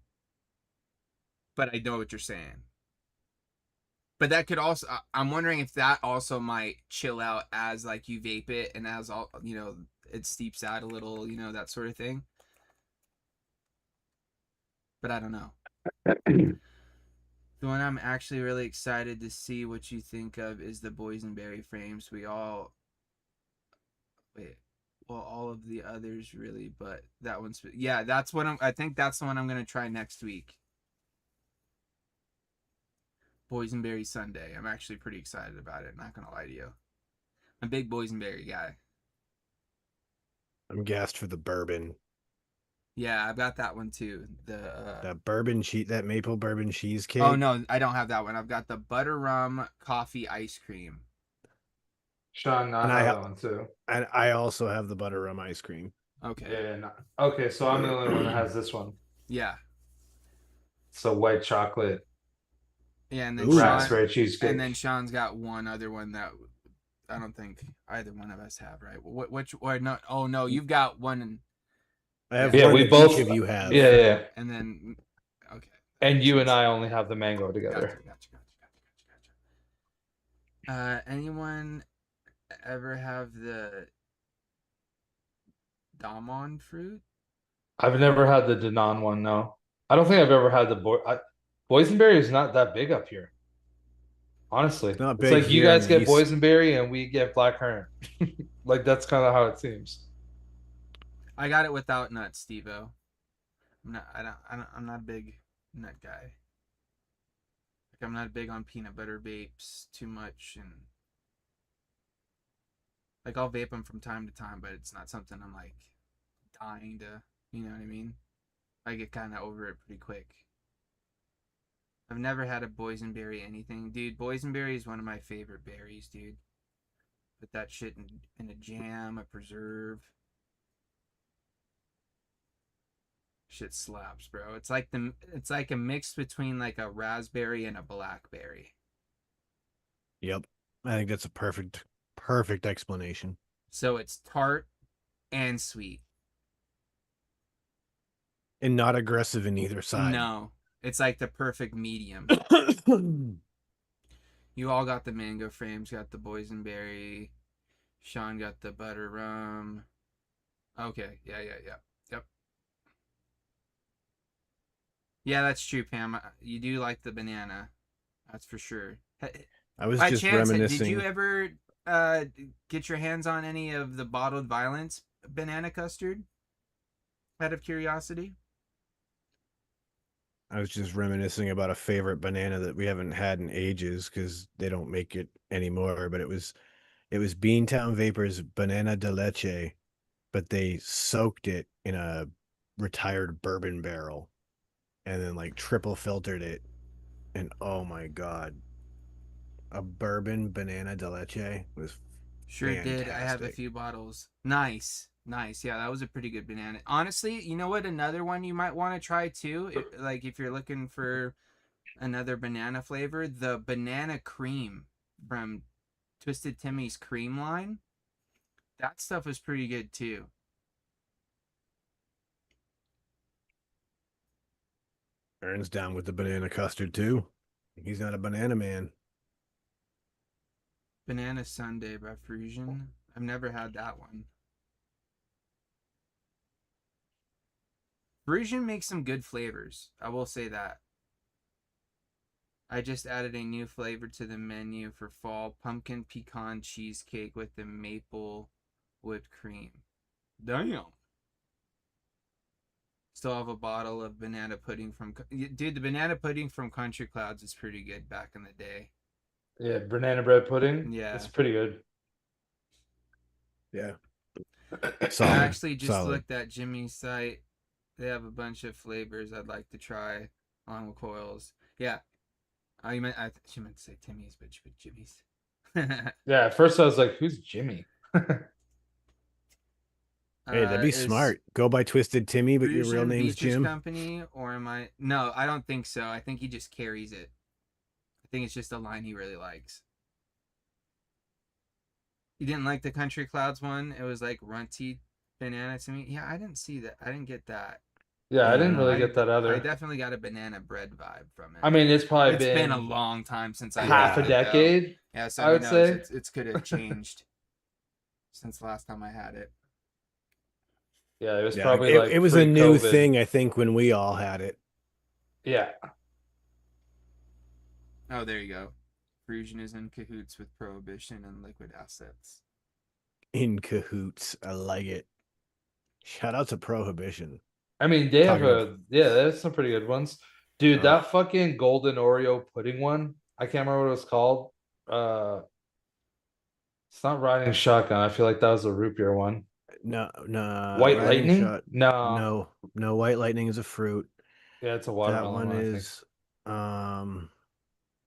But I know what you're saying. But that could also, I'm wondering if that also might chill out as like you vape it and as all, it steeps out a little, that sort of thing. But I don't know. The one I'm actually really excited to see what you think of is the boysenberry frames. Well, all of the others really, but that one's, yeah, I think that's the one I'm going to try next week. Boysenberry Sunday. I'm actually pretty excited about it. Not gonna lie to you. I'm a big boysenberry guy. I'm gassed for the bourbon. Yeah, I've got that one too. That maple bourbon cheesecake. Oh no, I don't have that one. I've got the butter rum coffee ice cream. Sean, I have that one too. And I also have the butter rum ice cream. Okay. Yeah. Okay, so I'm the only one that has this one. Yeah. So white chocolate. Yeah, and then raspberry cheesecake. And then Sean's got one other one that I don't think either one of us have, right? Which or no? Oh no, you've got one. I have one we that both each of you have. Yeah. And then okay. And you and I only have the mango together. Gotcha. Anyone ever have the Damon fruit? I've never had the Danone one, no. I don't think I've ever had the boysenberry is not that big up here. Honestly. It's not it's big like you here in guys the get East. boysenberry and we get blackcurrant. Like that's kind of how it seems. I got it without nuts, Steve-O. I'm not a big nut guy. Like I'm not big on peanut butter vapes too much, and like I'll vape them from time to time, but it's not something I'm like dying to, you know what I mean? I get kind of over it pretty quick. I've never had a boysenberry anything. Dude, boysenberry is one of my favorite berries, dude. Put that shit in a jam, a preserve. Shit slaps, bro. It's like a mix between like a raspberry and a blackberry. Yep. I think that's a perfect explanation. So it's tart and sweet. And not aggressive in either side. No. It's like the perfect medium. You all got the mango frames, got the boysenberry. Sean got the butter rum. Okay, yeah. Yep. Yeah, that's true, Pam. You do like the banana. That's for sure. I was just reminiscing. Did you ever get your hands on any of the Bottled Violence banana custard? Out of curiosity? I was just reminiscing about a favorite banana that we haven't had in ages because they don't make it anymore. But it was Beantown Vapors Banana de Leche, but they soaked it in a retired bourbon barrel and then like triple filtered it. And oh my God, a bourbon banana de leche was sure fantastic. did. I have a few bottles. Nice. Yeah, that was a pretty good banana. Honestly, you know what? Another one you might want to try too, like if you're looking for another banana flavor, the banana cream from Twisted Timmy's cream line. That stuff is pretty good too. Aaron's down with the banana custard too. He's not a banana man. Banana Sundae by Frisian. I've never had that one. Frisian makes some good flavors. I will say that. I just added a new flavor to the menu for fall: pumpkin pecan cheesecake with the maple whipped cream. Damn. Still have a bottle of banana pudding from... Dude, the banana pudding from Country Clouds is pretty good back in the day. Yeah, banana bread pudding. Yeah. It's pretty good. Yeah. I Solid. actually just Solid. looked at Jimmy's site. They have a bunch of flavors I'd like to try along with coils. Yeah. Oh, you meant she meant to say Timmy's, but Jimmy's. Yeah, at first I was like, who's Jimmy? Hey, that'd be Is smart. Go by Twisted Timmy, but your real Fusion name's Beatrice Jim. Company, or am I? No, I don't think so. I think he just carries it. I think it's just a line he really likes. You didn't like the Country Clouds one? It was like runty banana to me. Yeah, I didn't see that. I didn't get that. Yeah, I didn't Yeah, really get that I either. definitely got a banana bread vibe from it. I mean, it's probably It's been a long time since I half had a it, though. decade. Yeah, so I would say it's could have changed since the last time I had it. Yeah, it was Yeah, probably it, like it was a new pre-COVID. thing, I think, when we all had it. Yeah. Oh, there you go. Fusion is in cahoots with Prohibition and Liquid Assets. In cahoots. I like it. Shout out to Prohibition. I mean, they have Talking there's some pretty good ones. Dude, Oh. that fucking golden Oreo pudding one, I can't remember what it was called. It's not riding shotgun. I feel like that was a root beer one. No, White Riding lightning? Shot. No. No, White Lightning is a fruit. Yeah, it's a That watermelon one I think. is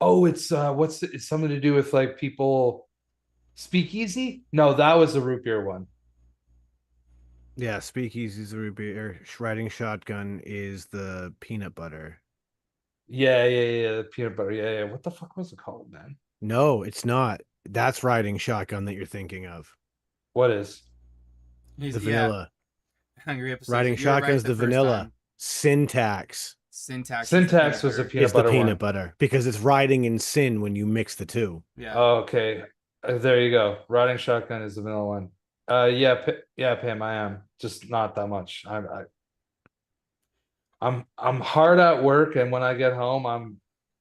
Oh, it's it's something to do with like people speakeasy? No, that was the root beer one. yeah, Speakeasy's a root beer. Riding Shotgun is the peanut butter. Yeah, the peanut butter. Yeah. What the fuck was it called, man? No, it's not. That's Riding Shotgun that you're thinking of. What is? He's, The vanilla. Hungry Hippie. Riding You were Shotgun is right the first vanilla. time. Syntax Syntax Was the peanut is the butter peanut one. butter because it's riding in sin when you mix the two. Yeah. Oh, okay. There you go. Riding shotgun is the vanilla one. Yeah, Pam, I am just not that much. I'm hard at work, and when I get home, I'm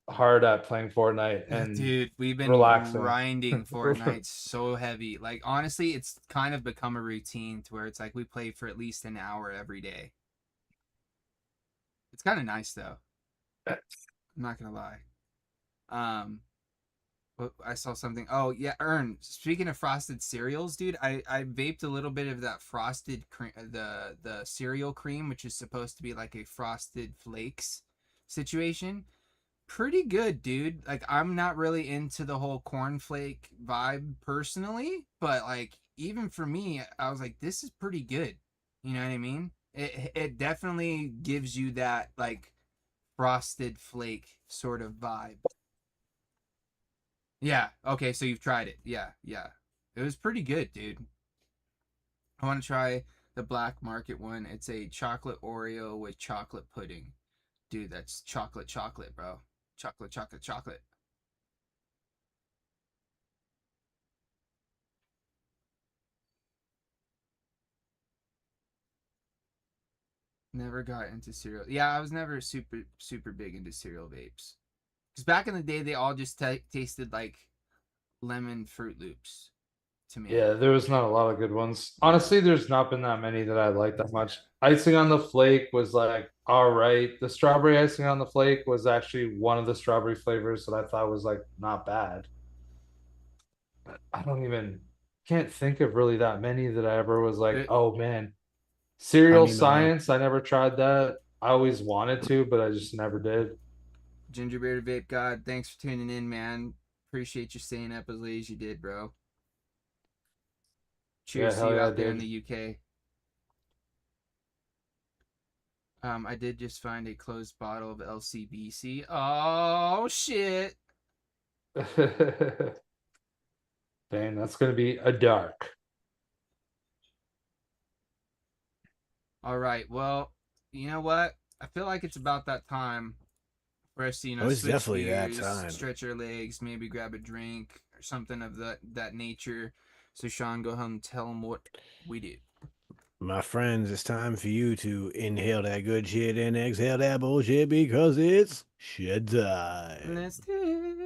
hard at playing Fortnite and Dude, we've been relaxing. grinding Fortnite so heavy. Like, honestly, it's kind of become a routine to where it's like we play for at least an hour every day. It's kind of nice though. I'm not gonna lie. But I saw something. Oh yeah, Ern. Speaking of frosted cereals, dude, I vaped a little bit of that frosted cream, the cereal cream, which is supposed to be like a frosted flakes situation. Pretty good, dude. Like, I'm not really into the whole cornflake vibe personally, but like, even for me, I was like, this is pretty good. You know what I mean? It definitely gives you that like frosted flake sort of vibe. Yeah. Okay, so you've tried it. Yeah. It was pretty good, dude. I want to try the black market one. It's a chocolate Oreo with chocolate pudding. Dude, that's chocolate, bro. Chocolate. Never got into cereal. Yeah, I was never super big into cereal vapes. Because back in the day, they all just tasted like lemon Fruit Loops to me. Yeah, there was not a lot of good ones. Honestly, there's not been that many that I like that much. Icing on the flake was like all right. The strawberry icing on the flake was actually one of the strawberry flavors that I thought was like not bad. But I can't think of really that many that I ever was like, oh man. Cereal Science, I never tried that. I always wanted to, but I just never did. Gingerbeard Vape God, thanks for tuning in, man. Appreciate you staying up as late as you did, bro. Cheers to you out there in the UK. I did just find a closed bottle of LCBC. Oh shit! Dang, that's gonna be a dark. All right, well, you know what? I feel like it's about that time for us to, it's switch definitely gears, that time. stretch our legs, maybe grab a drink or something of that nature. So Sean, go ahead and tell them what we do. My friends, it's time for you to inhale that good shit and exhale that bullshit because it's shed time. Let's do it.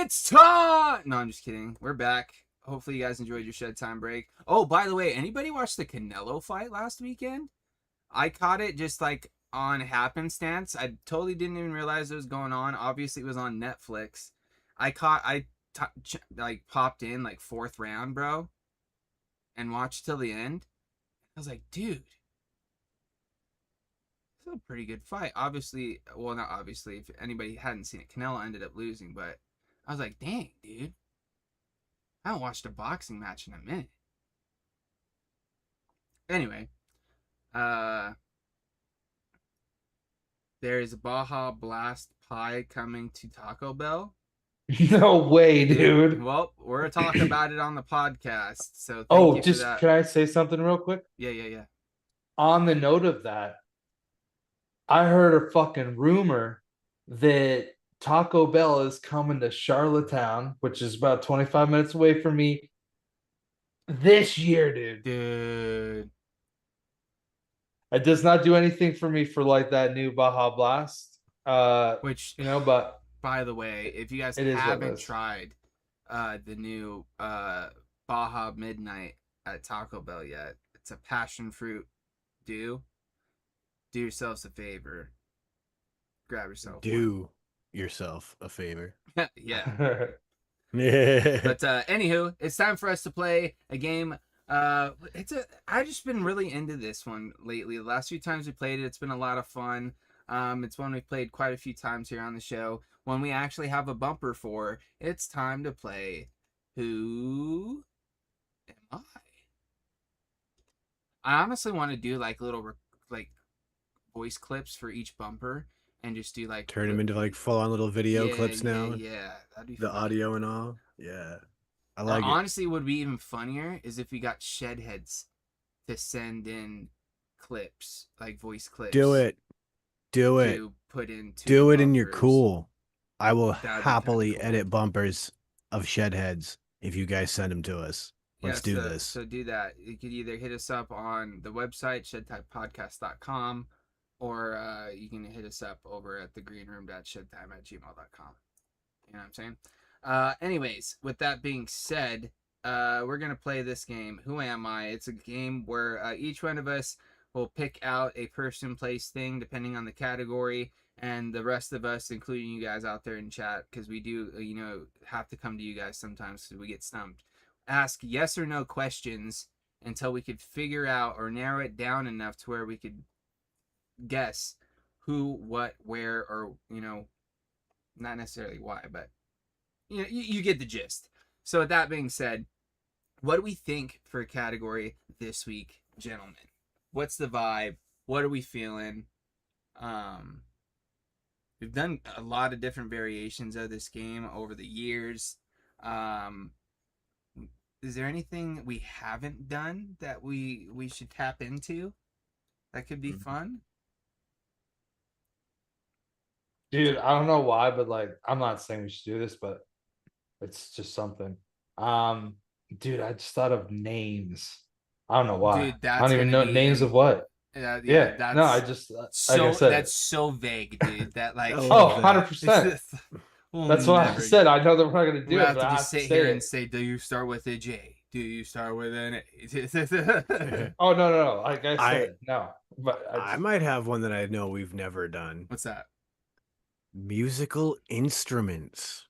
It's time. No, I'm just kidding. We're back. Hopefully you guys enjoyed your shed time break. Oh, by the way, anybody watch the Canelo fight last weekend? I caught it just like on happenstance. I totally didn't even realize it was going on. Obviously, it was on Netflix. I popped in like 4th round, bro, and watched till the end. I was like, dude, this is a pretty good fight. Obviously, well, not obviously. If anybody hadn't seen it, Canelo ended up losing, but I was like, dang, dude, I haven't watched a boxing match in a minute. Anyway, there is Baja Blast pie coming to Taco Bell. No way, dude. Well, we're gonna talk about it on the podcast. So thank you just for that. can I say something real quick? Yeah. On the note of that, I heard a fucking rumor that Taco Bell is coming to Charlottetown, which is about 25 minutes away from me, this year, dude. Dude. It does not do anything for me for like that new Baja Blast. Which, but by the way, if you guys haven't tried the new Baja Midnight at Taco Bell yet, it's a passion fruit. Do yourselves a favor. Grab yourself. Do yourself a favor. Yeah. Yeah. But anywho, it's time for us to play a game. I've just been really into this one lately. The last few times we played it, it's been a lot of fun. It's one we've played quite a few times here on the show. One we actually have a bumper for. It's time to play Who Am I? I honestly want to do like little like voice clips for each bumper and just do like turn them into like full on little video clips now. Yeah, that'd be the funny. Audio and all. Yeah. I like it. Honestly, what would be even funnier is if we got shed heads to send in clips, like voice clips. Do it. To put into do it, bumpers. and you're cool. I will That'd happily cool. edit bumpers of shed heads if you guys send them to us. Let's do this. So do that. You could either hit us up on the website, shedtimepodcast.com, or you can hit us up over at thegreenroom.shedtime@gmail.com. You know what I'm saying? Anyways, with that being said, we're going to play this game, Who Am I? It's a game where each one of us will pick out a person, place, thing, depending on the category, and the rest of us, including you guys out there in chat, because we do, have to come to you guys sometimes because we get stumped, ask yes or no questions until we could figure out or narrow it down enough to where we could guess who, what, where, or, not necessarily why, but you get the gist. So with that being said, what do we think for a category this week, gentlemen? What's the vibe? What are we feeling? We've done a lot of different variations of this game over the years. Is there anything we haven't done that we should tap into that could be fun? Dude, I don't know why, but like, I'm not saying we should do this, but it's just something. Dude, I just thought of names. I don't know why. Dude, that's I don't even know names of what. Yeah, that's no, I just so like I said, that's so vague, dude. That like 100%. That's what I said. I know that we're not gonna do we'll it. have But to I just have sit to here say and it. say, do you start with a J? Do you start with an A? Oh no. Like I said, no. But I might have one that I know we've never done. What's that? Musical instruments.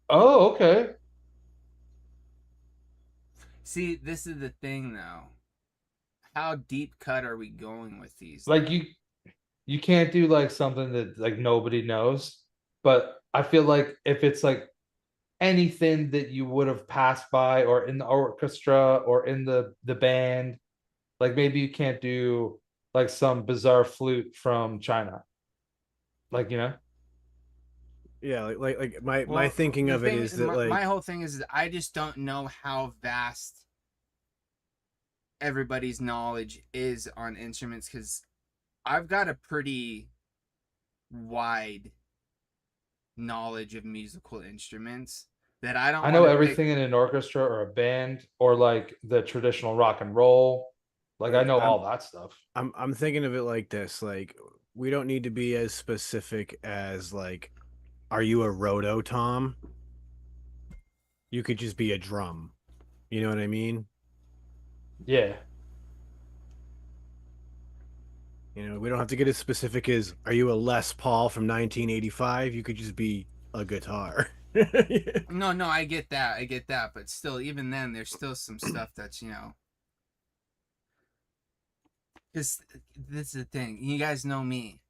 Oh, okay. See, this is the thing though. How deep cut are we going with these? Like you can't do like something that like nobody knows. But I feel like if it's like anything that you would have passed by or in the orchestra or in the band, like maybe you can't do like some bizarre flute from China. Like, Yeah, like my thinking of it is that my whole thing is I just don't know how vast everybody's knowledge is on instruments, because I've got a pretty wide knowledge of musical instruments that I don't. I know everything in an orchestra or a band or like the traditional rock and roll. Like I know all that stuff. I'm thinking of it like this. Like we don't need to be as specific as like, are you a roto tom? You could just be a drum. You know what I mean? Yeah. You know, we don't have to get as specific as, are you a Les Paul from 1985? You could just be a guitar. No, no, I get that, but still, even then, there's still some stuff that's, because this is the thing. You guys know me.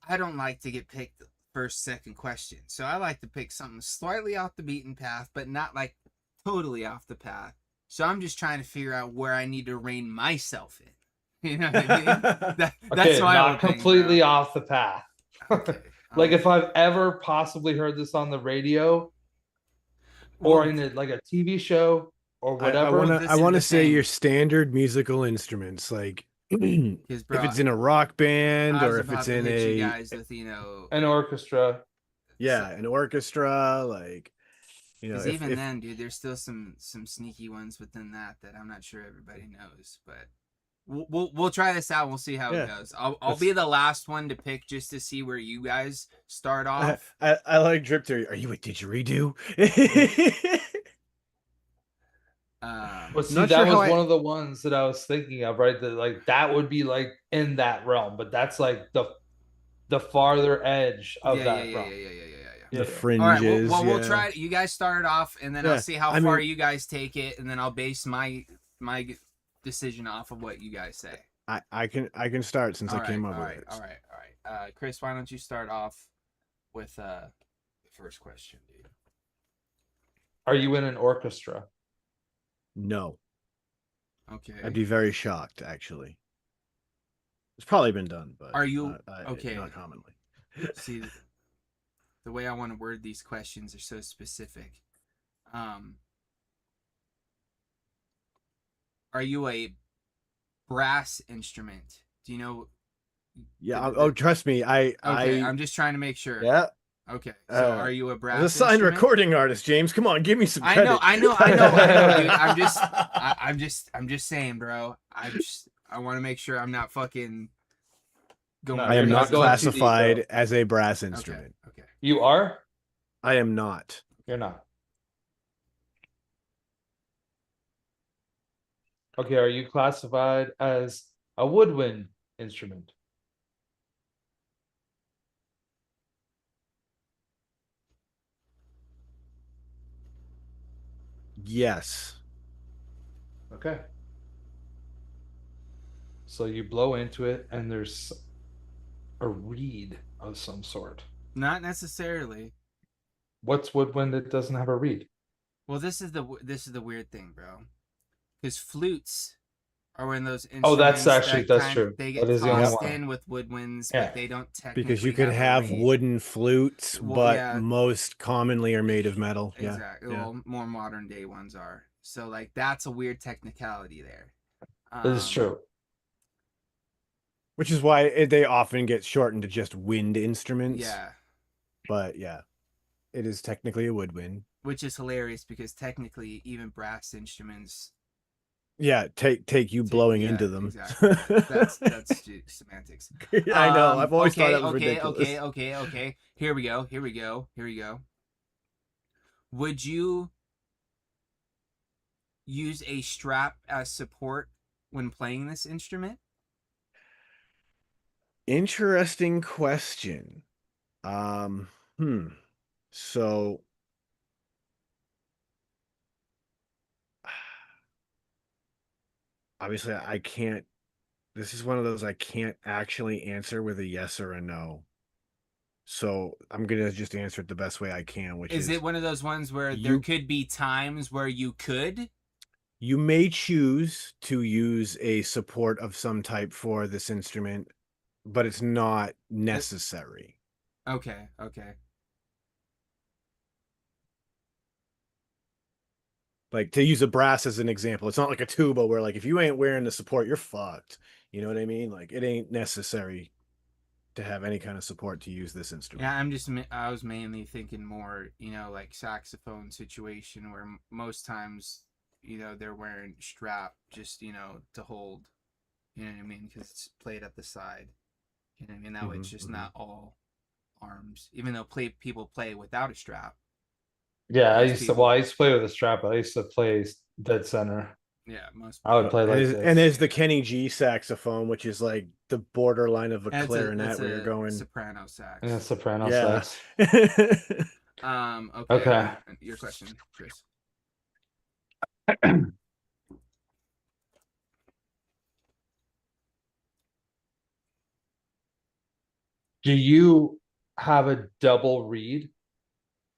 I don't like to get picked first, second question. So I like to pick something slightly off the beaten path, but not like totally off the path. So I'm just trying to figure out where I need to rein myself in. You know what I mean? That's Okay, my not whole completely thing, off the path. Okay. Like if I've ever possibly heard this on the radio or in like a TV show or whatever. I want to say your standard musical instruments, like if bro, it's in a rock band I was or if about it's to in hit you a guys with an orchestra. yeah, an orchestra, like because even then, dude, there's still some sneaky ones within that I'm not sure everybody knows, but we'll try this out. We'll see how it goes. I'll be the last one to pick just to see where you guys start off. I like drip theory. Are you a didgeridoo? But see, that was one of the ones that I was thinking of, right? That like that would be like in that realm, but that's like the farther edge of that realm. The fringes. All right, well, we'll try it. You guys start off, and then I'll see how far you guys take it, and then I'll base my decision off of what you guys say. I can start since I came up with it. All right. Chris, why don't you start off with the first question, dude? Are you in an orchestra? No. Okay. I'd be very shocked, actually. It's probably been done, but are you okay? Not commonly. See, the way I want to word these questions are so specific. Are you a brass instrument? Do you know? Yeah. Oh, trust me. I'm just trying to make sure. Yeah. Okay. So, are you a brass? I'm a signed recording artist, James. Come on, give me some credit. I know, dude. I'm just saying, bro. I want to make sure I'm not fucking going. I am not classified as a brass instrument. Okay. You are? I am not. You're not. Okay, are you classified as a woodwind instrument? Yes. Okay. So you blow into it and there's a reed of some sort. Not necessarily. What's woodwind that doesn't have a reed? Well, this is the weird thing, bro. Because flutes are one of those instruments. Oh, that's true. They get tossed in with woodwinds, but they don't technically. Because you could have wooden flutes, but most commonly are made of metal. Exactly. Yeah. Well, more modern day ones are. So like that's a weird technicality there. That is true. Which is why they often get shortened to just wind instruments. Yeah. But yeah, it is technically a woodwind. Which is hilarious because technically even brass instruments. Yeah, take you blowing into them. Exactly. That's semantics. I know. I've always thought that was ridiculous. Okay. Here we go. Would you use a strap as support when playing this instrument? Interesting question. So obviously I can't, this is one of those I can't actually answer with a yes or a no. So I'm going to just answer it the best way I can, which is it one of those ones where there could be times where you could? You may choose to use a support of some type for this instrument, but it's not necessary. Okay. Like, to use a brass as an example, it's not like a tuba where, like, if you ain't wearing the support, you're fucked. You know what I mean? Like, it ain't necessary to have any kind of support to use this instrument. Yeah, I was mainly thinking more, like saxophone situation where most times, they're wearing strap just, to hold. You know what I mean? Because it's played at the side. You know what I mean? That way it's just not all arms. Even though people play without a strap. Yeah, I Most used to. people- Well, I used to play with a strap. But I used to play dead center. Yeah, most. I would play And like there's, this. and there's the Kenny G saxophone, which is like the borderline of a That's clarinet where you're going. soprano sax. Yeah, soprano Yeah. sax. Okay. Okay. Your question, Chris. Do you have a double reed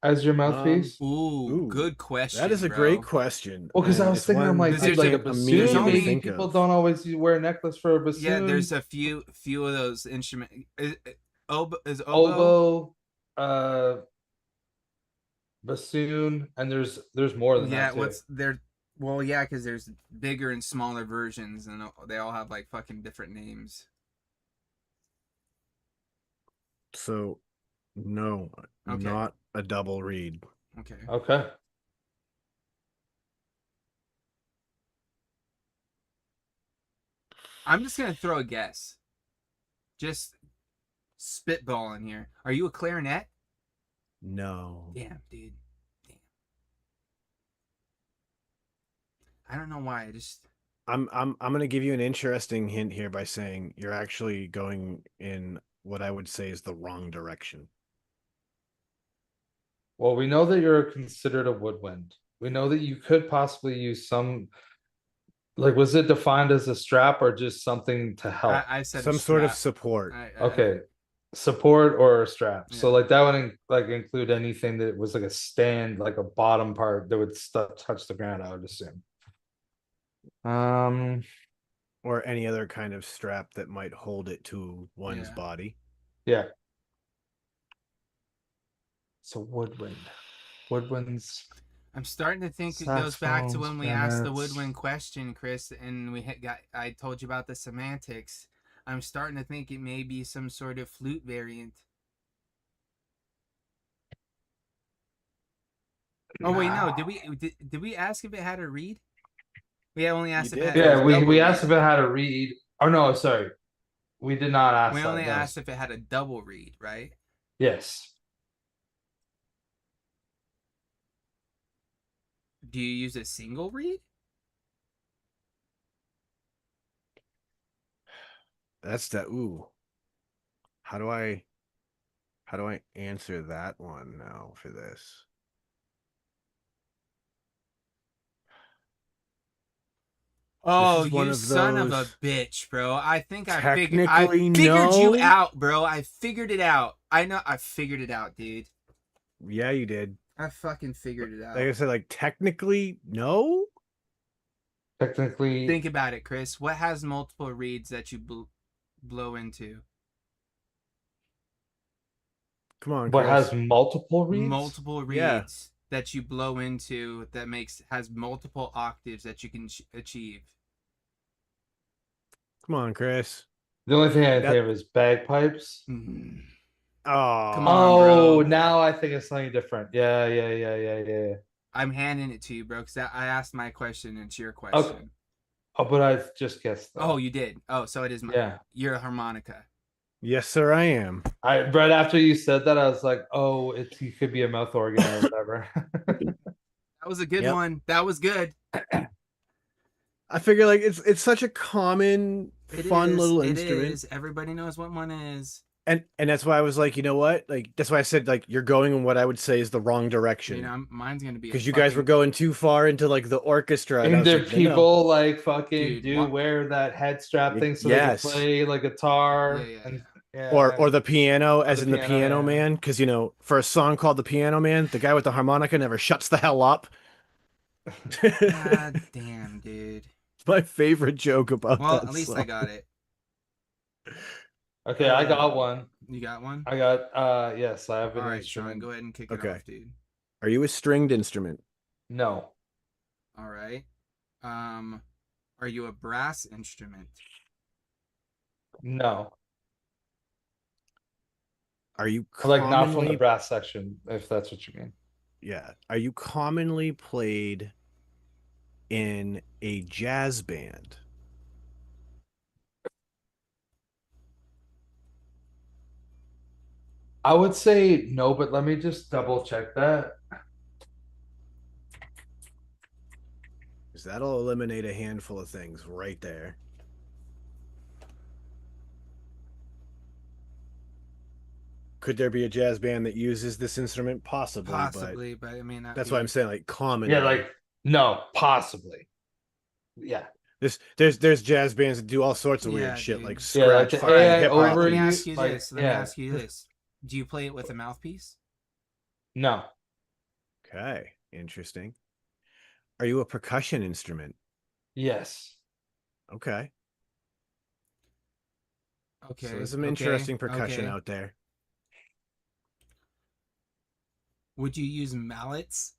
as your mouthpiece? Ooh, good question. That is a bro. great question. Well, because I and was it's thinking, I'm one like, I dude, like a can't bassoon. There's immediately only- think People of. don't always wear a necklace for a bassoon. Yeah, there's a few of those instruments. Oboe, is oboe, bassoon, and there's more than that too. what's there? Well, yeah, because there's bigger and smaller versions, and they all have like fucking different names. So, no, Okay. not a double reed. Okay. Okay. I'm just gonna throw a guess. Just spitballing here. Are you a clarinet? No. Damn, dude. Damn. I don't know why. I just. I'm gonna give you an interesting hint here by saying you're actually going in what I would say is the wrong direction. Well, we know that you're considered a woodwind. We know that you could possibly use some. Like, was it defined as a strap or just something to help? I said Some sort of strap. support. Okay, support or a strap. So Yeah. like that would like include anything that was like a stand, like a bottom part that would touch the ground, I would assume. Or any other kind of strap that might hold it to one's Yeah. body. Yeah. So woodwind. Woodwinds. I'm starting to think it goes back to Saxophones, when we asked the clarinets. woodwind question, Chris, and I told you about the semantics. I'm starting to think it may be some sort of flute variant. Oh wait, no. Did we ask if it had a reed? We only asked if it had Yeah, a we double asked reed. if it had a reed. Oh no, sorry. We did not ask We that. only no. asked if it had a double reed, right? Yes. Do you use a single reed? That's the How do I answer that one now for this? Oh, is one you of son of a those- bitch, bro. I think I Technically, figured you no. out, bro. I figured it out. I know I figured it out, dude. Yeah, you did. I fucking figured it out. Like I said, like technically, no. Technically. Think about it, Chris. What has multiple reeds that you blow into? Come on, What Chris. has multiple reeds? Multiple reeds Yeah. that you blow into that has multiple octaves that you can achieve. Come on, Chris. The only thing I That- think of is bagpipes. Mm. Oh, Come on, Oh, bro. now I think it's something different. Yeah. I'm handing it to you, bro, because I asked my question and it's your question. Oh, but I just guessed. Oh, you did. Oh, so it is my. Yeah. You're a harmonica. Yes, sir, I am. Right after you said that, I was like, oh, he could be a mouth organ or whatever. That was a good Yep. one. That was good. I figure like it's such a common, fun little It instrument. is. Everybody knows what one is. And that's why I was like, you know what? Like that's why I said like you're going in what I would say is the wrong direction. You know, mine's gonna be Because you guys were going too far into like the orchestra. And I And was there like, no, no. people like fucking Dude, wear that head strap thing so Yes. they can play like guitar. Yeah. Or the piano, as the in the piano, Piano yeah. Man, because you know, for a song called "The Piano Man," the guy with the harmonica never shuts the hell up. God damn, dude. It's my favorite joke about Well, that at least song. I got it. Okay, I got one. You got one? I got yes, I have an All right, instrument. Sean, go ahead and kick it Okay. off, dude. Are you a stringed instrument? No. All right. Are you a brass instrument? No. Are you Like not from the commonly brass section, if that's what you mean. Yeah. Are you commonly played in a jazz band? I would say no, but let me just double check that. Because that'll eliminate a handful of things right there. Could there be a jazz band that uses this instrument? Possibly, Possibly, but I mean, that's why I'm saying like commonly. Yeah, like no, possibly. Yeah. There's jazz bands that do all sorts of weird shit, dude. like Yeah, like scratch the fucking AI hip All right, hop. let me overuse, ask you like, this. Let me yeah. ask you this. Do you play it with a mouthpiece? No. Okay, interesting. Are you a percussion instrument? Yes. Okay. Okay. So there's some okay, interesting percussion okay. out there. Would you use mallets?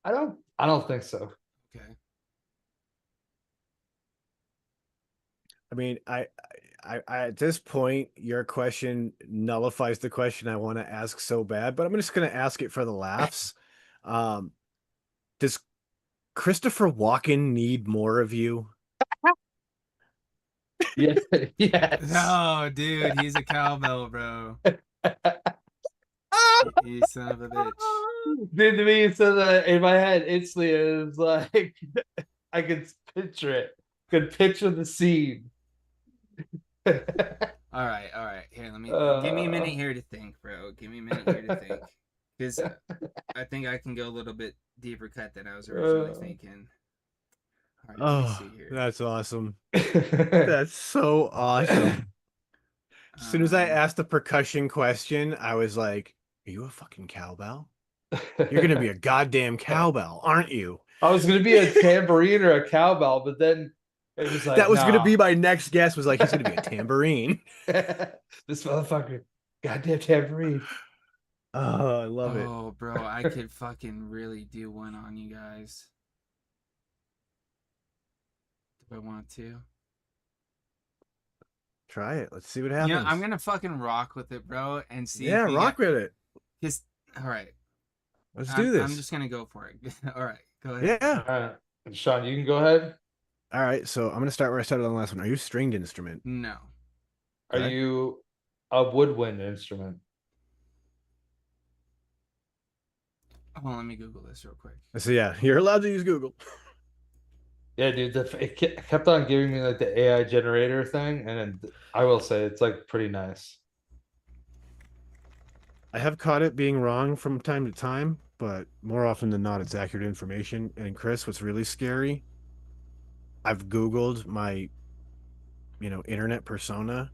I don't think so. Okay. I mean, I at this point, your question nullifies the question I want to ask so bad, but I'm just gonna ask it for the laughs. Um, does Christopher Walken need more of you? Yeah. Yes. No, dude, he's a cowbell, bro. You son of a bitch. Dude, to me, so that in my head, instantly, it was like I could picture it. Could picture the scene. All right, all right. Here, let me give me a minute Uh, here to think, bro. Give me a minute here to think, because I think I can go a little bit deeper cut than I was originally thinking. All right, let me Oh, see here. that's awesome. That's so awesome. As soon as I asked the percussion question, I was like, "Are you a fucking cowbell? You're gonna be a goddamn cowbell, aren't you?" I was gonna be a tambourine or a cowbell, but then it was like, That was gonna nah. be my next guess. Was like, he's gonna be a tambourine. This motherfucker, goddamn tambourine. Oh, I love it. Oh, bro, I could fucking really do one on you guys. Do I want to? Try it. Let's see what happens. Yeah, I'm gonna fucking rock with it, bro, and see Yeah, if you rock get. with it. Cause, all right, Let's do this. I'm just gonna go for it. All right, go ahead. Yeah. All right, Sean, you can go ahead. All right. So I'm gonna start where I started on the last one. Are you a stringed instrument? No. Are Okay. you a woodwind instrument? Hold on, let me Google this real quick. So yeah, you're allowed to use Google. Yeah, dude, it kept on giving me like the AI generator thing, and I will say it's like pretty nice. I have caught it being wrong from time to time, but more often than not, it's accurate information. And Chris, what's really scary? I've Googled my, internet persona,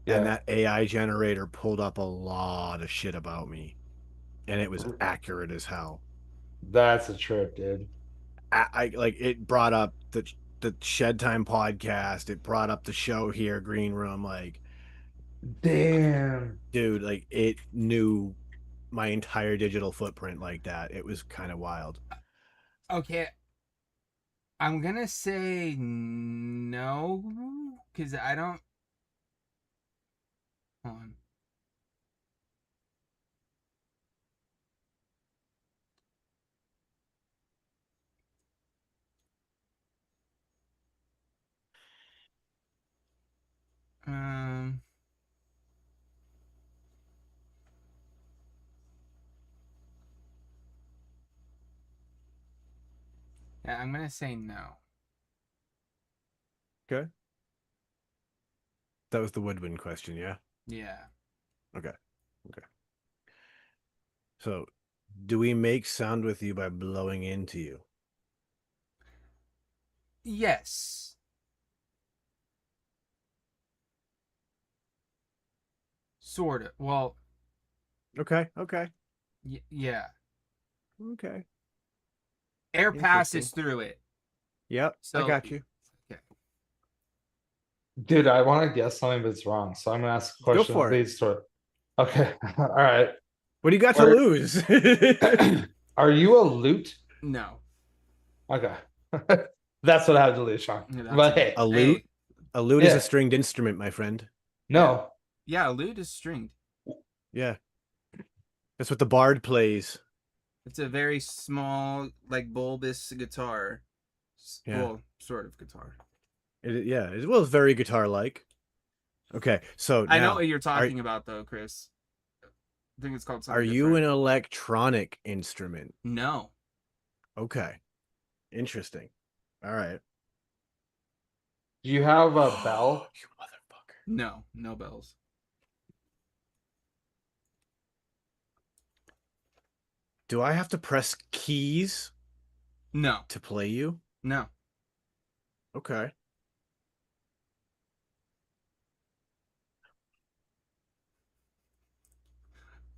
and Yeah, that AI generator pulled up a lot of shit about me, and it was accurate as hell. that's a trip, dude. I like it brought up the Shed Time podcast. It brought up the show here, Green Room. Like, Damn. dude, like it knew my entire digital footprint like that. It was kind of wild. Okay, I'm gonna say no, cause I don't. Hold on. Um. Yeah, I'm gonna say no. Okay, that was the woodwind question. Yeah. Yeah. Okay. Okay. So, do we make sound with you by blowing into you? Yes. Sort of. Well, Okay. Okay. yeah. Okay. Air Interesting. passes through it. Yep. I So. got you. Okay. Dude, I want to guess something, but it's wrong. So I'm gonna ask a Go question for that it. leads to it. Okay. All right. What do you got to Are, lose? are you a lute? No. Okay. That's what I have to lose, Sean. Yeah, that's But it. hey, A lute? Hey. A lute is a Yeah. stringed instrument, my friend. No. Yeah, a lute is stringed. Yeah. That's what the bard plays. It's a very small, like bulbous guitar. Yeah. Well, sort of guitar. Yeah. Well, it's very guitar-like. Okay, so I know now what you're talking about though, Chris. I think it's called are something you different. an electronic instrument? No. Okay, interesting. All right. Do you have a bell? You motherfucker. No. No bells. Do I have to press keys No. to play you? No. Okay.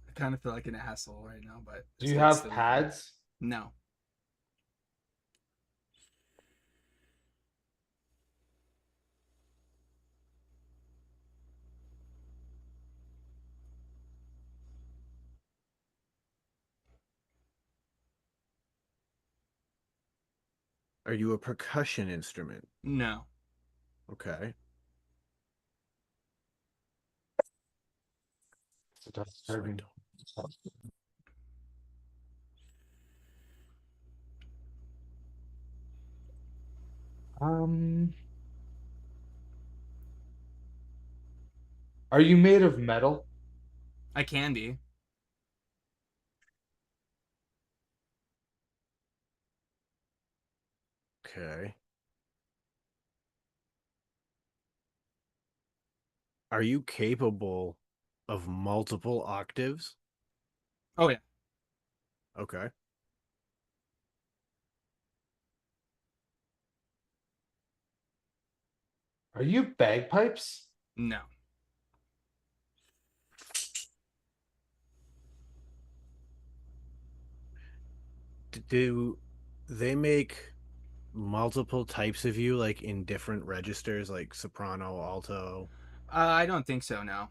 I kind of feel like an asshole right now, but Do you it's have still fun. pads? No. Are you a percussion instrument? No. Okay. So I don't. Um, are you made of metal? I can be. Okay. Are you capable of multiple octaves? Oh yeah. Okay. Are you bagpipes? No. Do they make multiple types of you, like in different registers, like soprano, alto? I don't think so. No.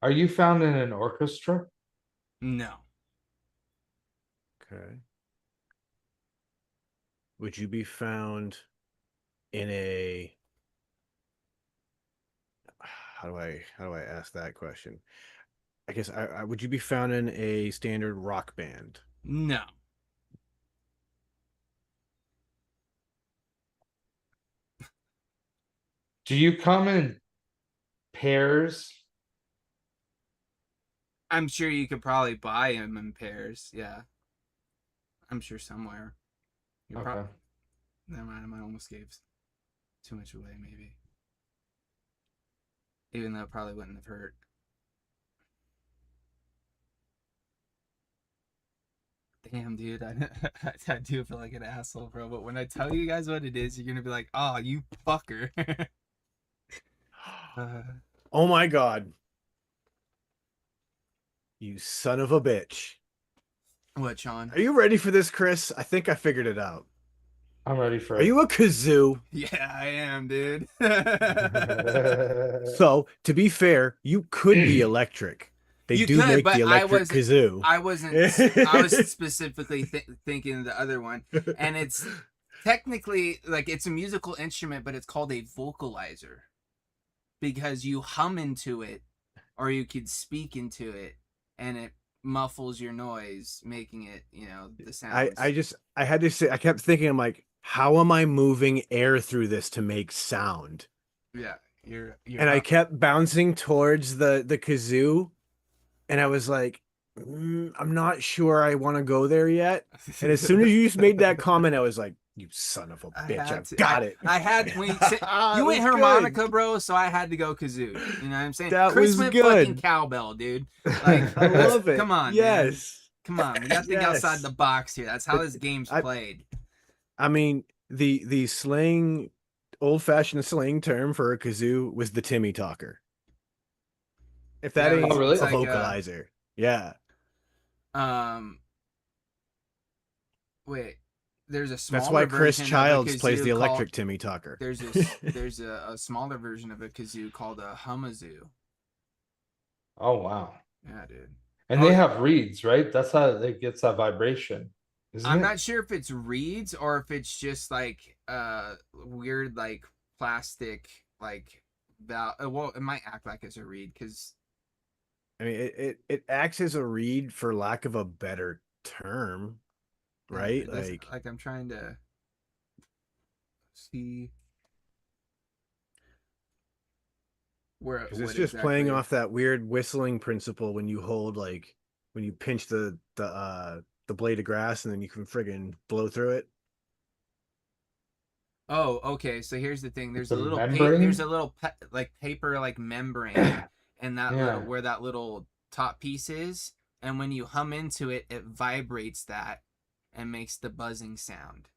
Are you found in an orchestra? No. Okay. Would you be found in a how do I ask that question? I guess I would you be found in a standard rock band? No. Do you come in pairs? I'm sure you could probably buy them in pairs. Yeah. I'm sure somewhere. You're Okay. Never mind. I almost gave too much away. Maybe. Even though it probably wouldn't have hurt. Damn, dude, I do feel like an asshole, bro. But when I tell you guys what it is, you're gonna be like, "Oh, you fucker." Oh my god. You son of a bitch. What, Sean? Are you ready for this, Chris? I think I figured it out. I'm ready for Are it. you a kazoo? Yeah, I am, dude. So, to be fair, you could be electric. They You do could, make the but electric kazoo. I wasn't. I was specifically thinking the other one, and it's technically like it's a musical instrument, but it's called a vocalizer because you hum into it, or you could speak into it, and it muffles your noise, making it, the sounds. I had to say I kept thinking I'm like, how am I moving air through this to make sound? Yeah, you're And I kept bouncing towards the kazoo, and I was like, I'm not sure I want to go there yet. And as soon as you just made that comment, I was like, you son of a bitch, I've got it. I had when you went harmonica, bro, so I had to go kazoo. You know what I'm saying? That Chris was went good. fucking cowbell, dude. Like, I love it. Come on, yes. man. Come on, we got to think outside the box here. That's how this game's played. I mean, the slang, old-fashioned slang term for a kazoo was the Timmy talker. If that ain't really? a vocalizer. Yeah. Wait. There's a smaller That's why Chris version Childs of a plays the kazoo electric Timmy talker. There's a smaller version of a kazoo called a humazoo. Oh wow. Yeah, dude. And they have reeds, right? That's how it gets that vibration. I'm not sure if it's reeds or if it's just like weird like plastic like well, it might act like it's a reed because I mean it acts as a reed for lack of a better term, right? like I'm trying to see where Because it's what just playing exactly. off that weird whistling principle when you hold like when you pinch the blade of grass and then you can friggin' blow through it. Oh, okay. So here's the thing. It's a membrane. There's a little like paper like membrane, and that little Yeah. where that little top piece is, and when you hum into it, it vibrates that and makes the buzzing sound.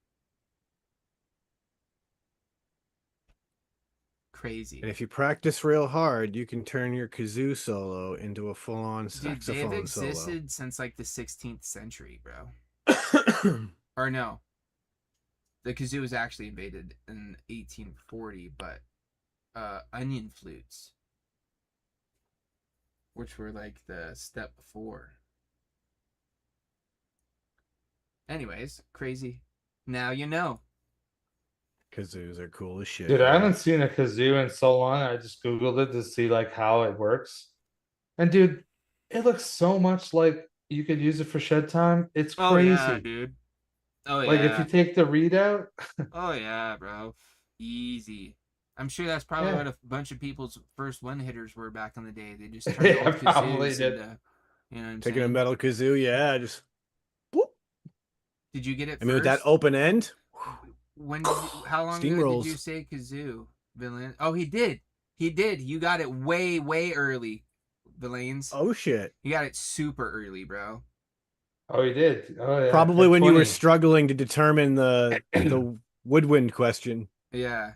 And Crazy. if you practice real hard, you can turn your kazoo solo into a full-on Dude, they've saxophone solo. existed since like the 16th century, bro. Or no, the kazoo was actually invented in 1840, but onion flutes, which were like the step before. Anyways, crazy. Now you know. Kazoos are cool as shit. Dude, I Yeah. haven't seen a kazoo in so long. I just Googled it to see like how it works. And dude, it looks so much like you could use it for shed time. It's Oh yeah, crazy. dude. Oh Like if you yeah. take the readout, Oh yeah, bro. Easy. I'm sure that's probably yeah. what a bunch of people's first one hitters were back in the day. They just turned Yeah, old probably kazoos did. into, you know what I'm Taking a saying? metal kazoo, yeah, just whoop. Did you get it I mean, with that first? open end, When did you? How long ago did you steamrolls. say kazoo, Villain? Oh, he did. He did. You got it way, way early, Villains. Oh shit. You got it super early, bro. Oh, he did. Oh yeah, Probably at when you were 20. struggling to determine the woodwind question. Yeah.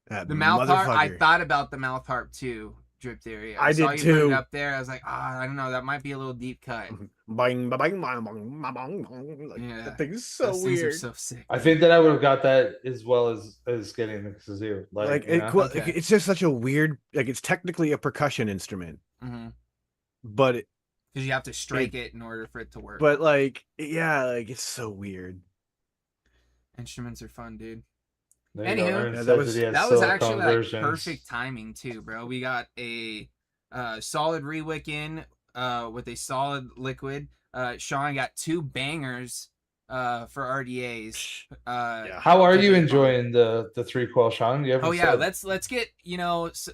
That The mouth harp. I motherfucker. thought about the mouth harp too, Drip Theory. I I saw did you put it too. up there. I was like, I don't know. That might be a little deep cut. Bang, ba, bang, bang, bang, bang, bang, bang. Like Yeah. that thing is so Those things are weird. so sick. I Dude. think that I would have got that as well as getting the kazoo. Like Like, you it, know? Okay. it's just such a weird. Like it's technically a percussion instrument, Mm-hmm. but Because you have to strike it in order for it to work. but like yeah, like it's so weird. Instruments are fun, dude. There you go. Anywho, Aaron Yeah, said that he has that was actually silicone like versions. perfect timing too, bro. We got a solid Rewick in with a solid liquid. Sean got two bangers for RDAs. Yeah. How are to you vape on. enjoying the three coil, Sean? You Oh haven't yeah, said let's get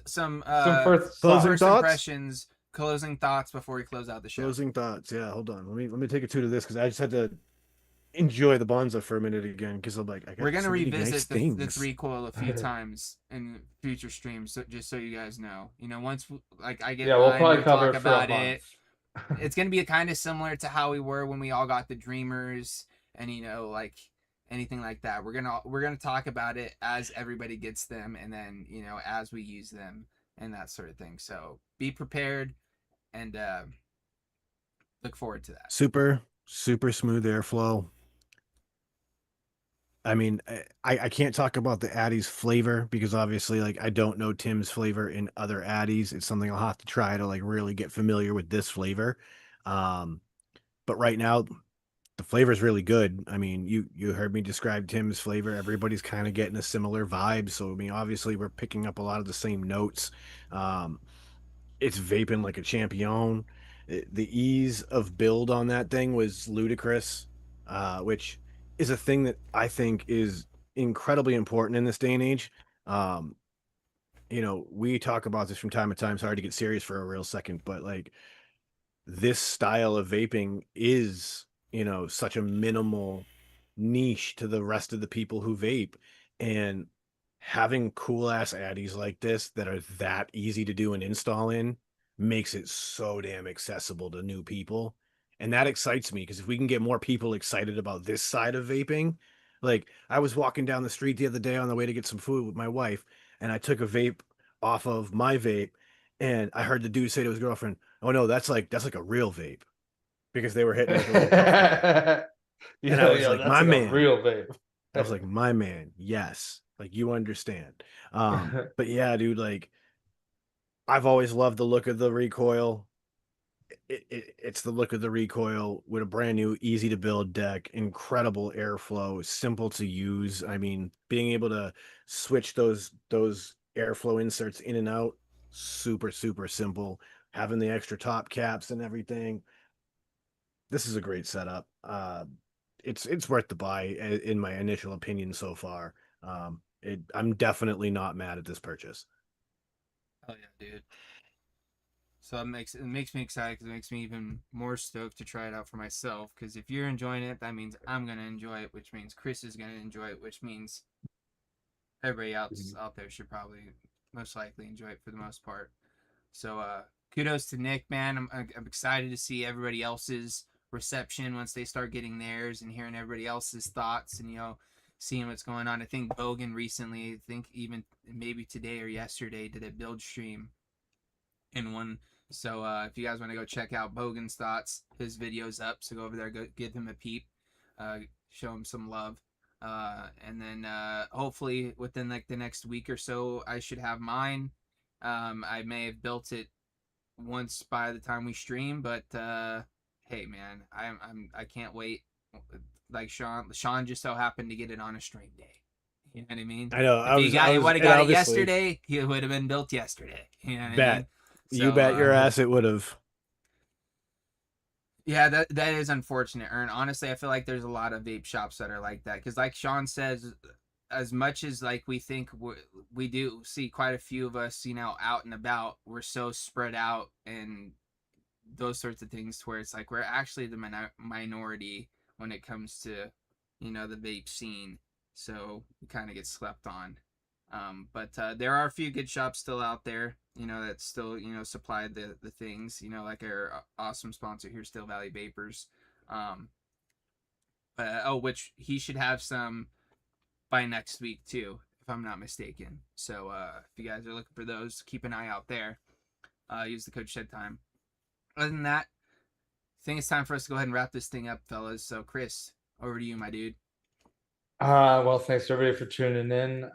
some Closing first thoughts? first impressions, closing thoughts before we close out the show. Closing thoughts. Yeah, hold on. Let me take a two to this because I just had to enjoy the Bonza for a minute again because I'm like I got We're gonna so many nice revisit the things. three coil a few times in future streams, so, just so you guys know. You know, once like I get Yeah, we'll mine, probably we cover talk it for a about month. it. It's gonna be kind of similar to how we were when we all got the Dreamers, and you know, like anything like that. We're gonna talk about it as everybody gets them, and then you know as we use them and that sort of thing. So be prepared and look forward to that. Super smooth airflow. I mean, I can't talk about the Addie's flavor because obviously, like, I don't know Tim's flavor in other Addies. It's something I'll have to try to like really get familiar with this flavor. Um, but right now, the flavor is really good. I mean, you heard me describe Tim's flavor. Everybody's kind of getting a similar vibe. So I mean, obviously, we're picking up a lot of the same notes. Um, it's vaping like a champion. The ease of build on that thing was ludicrous, which is a thing that I think is incredibly important in this day and age. Um, you know, we talk about this from time to time. It's hard to get serious for a real second, but like this style of vaping is, you know, such a minimal niche to the rest of the people who vape. And having cool ass addies like this that are that easy to do an install in makes it so damn accessible to new people. And that excites me because if we can get more people excited about this side of vaping, like I was walking down the street the other day on the way to get some food with my wife, and I took a vape off of my vape, and I heard the dude say to his girlfriend, "Oh no, that's like a real vape," because they were hitting like a little puff bar. And I was Yo, like, that's "My like a man." real vape. I was like, "My man, yes, like you understand." But yeah, dude, like I've always loved the look of the recoil. It's the look of the recoil with a brand new, easy to build deck, incredible airflow, simple to use. I mean, being able to switch those airflow inserts in and out, super simple. Having the extra top caps and everything. This is a great setup. it's worth the buy in my initial opinion so far. I'm definitely not mad at this purchase. Oh yeah, dude. So it makes me excited because it makes me even more stoked to try it out for myself. Because if you're enjoying it, that means I'm gonna enjoy it, which means Chris is gonna enjoy it, which means everybody else out there should probably most likely enjoy it for the most part. So kudos to Nick, man. I'm excited to see everybody else's reception once they start getting theirs and hearing everybody else's thoughts and seeing what's going on. I think Bogan recently, I think even maybe today or yesterday, did a build stream in one. So if you guys want to go check out Bogan's thoughts, his video's up. So go over there, go give him a peep, show him some love. And then hopefully within like the next week or so, I should have mine. I may have built it once by the time we stream, but hey man, I can't wait. Like Sean just so happened to get it on a stream day. You know what I mean? I know. If he would have got it yesterday, he would have been built yesterday. You know what I mean? You bet your ass it would have. Yeah, that is unfortunate, Ern. Honestly, I feel like there's a lot of vape shops that are like that. Because like Sean says, as much as like we think we do see quite a few of us, out and about, we're so spread out and those sorts of things to where it's like we're actually the minority when it comes to, the vape scene. So we kind of get slept on. But there are a few good shops still out there, that still, supply the things, like our awesome sponsor here, Still Valley Vapors. Which he should have some by next week too, if I'm not mistaken. So if you guys are looking for those, keep an eye out there. Use the code SHEDTIME. Other than that, I think it's time for us to go ahead and wrap this thing up, fellas. So Chris, over to you, my dude. Well, thanks everybody for tuning in.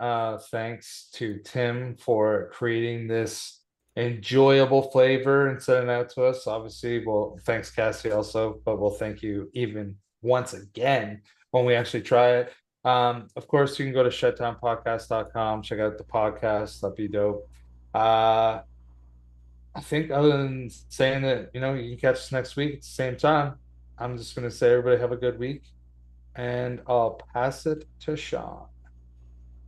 Thanks to Tim for creating this enjoyable flavor and sending it out to us. Obviously, well, thanks Cassie also, but we'll thank you even once again when we actually try it. Of course, you can go to shedtimepodcast.com, check out the podcast. That'd be dope. I think other than saying that, you can catch us next week at the same time, I'm just gonna say everybody have a good week. And I'll pass it to Sean.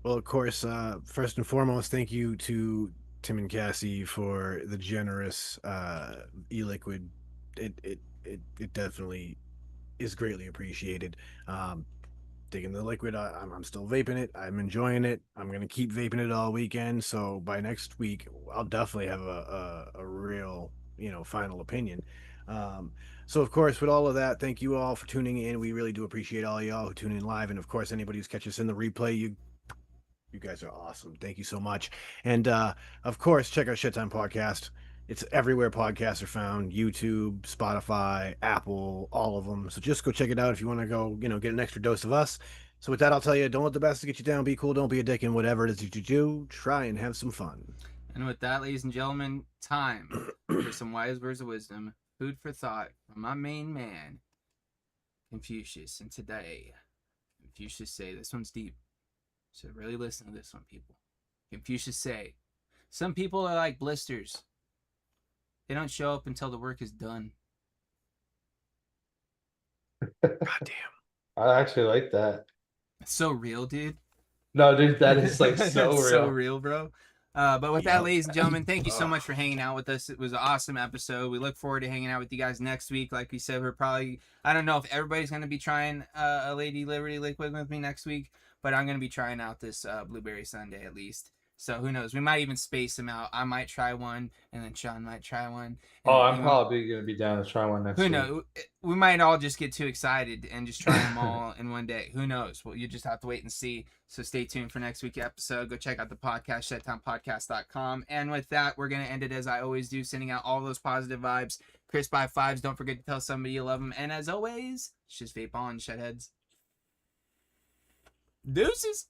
Well, of course, first and foremost, thank you to Tim and Cassie for the generous e-liquid. It definitely is greatly appreciated. Taking the liquid, I'm still vaping it. I'm enjoying it. I'm gonna keep vaping it all weekend. So by next week, I'll definitely have a real, final opinion. So of course, with all of that, thank you all for tuning in. We really do appreciate all y'all who tune in live, and of course, anybody who's catch us in the replay. You guys are awesome. Thank you so much. And of course, check out Shit Time Podcast. It's everywhere podcasts are found: YouTube, Spotify, Apple, all of them. So just go check it out if you want to go, get an extra dose of us. So with that, I'll tell you, don't let the best get you down. Be cool. Don't be a dick. And whatever it is that you do, try and have some fun. And with that, ladies and gentlemen, time for some wise words of wisdom, food for thought from my main man, Confucius. And today, Confucius say, this one's deep. So really listen to this one, people. Confucius say, some people are like blisters. They don't show up until the work is done. God damn. I actually like that. It's so real, dude. No, dude, that is like so real. So real, bro. But with that, ladies and gentlemen, thank you so much for hanging out with us. It was an awesome episode. We look forward to hanging out with you guys next week. Like we said, I don't know if everybody's going to be trying a Lady Liberty liquid with me next week, but I'm going to be trying out this Blueberry Sunday at least. So who knows? We might even space them out. I might try one, and then Sean might try one. I'm probably going to be down to try one next week. Who knows? We might all just get too excited and just try them all in one day. Who knows? Well, you just have to wait and see. So stay tuned for next week's episode. Go check out the podcast, shedtimepodcast.com. And with that, we're going to end it as I always do, sending out all those positive vibes. Chris by fives. Don't forget to tell somebody you love them. And as always, it's just vape on, Shedheads. Deuces.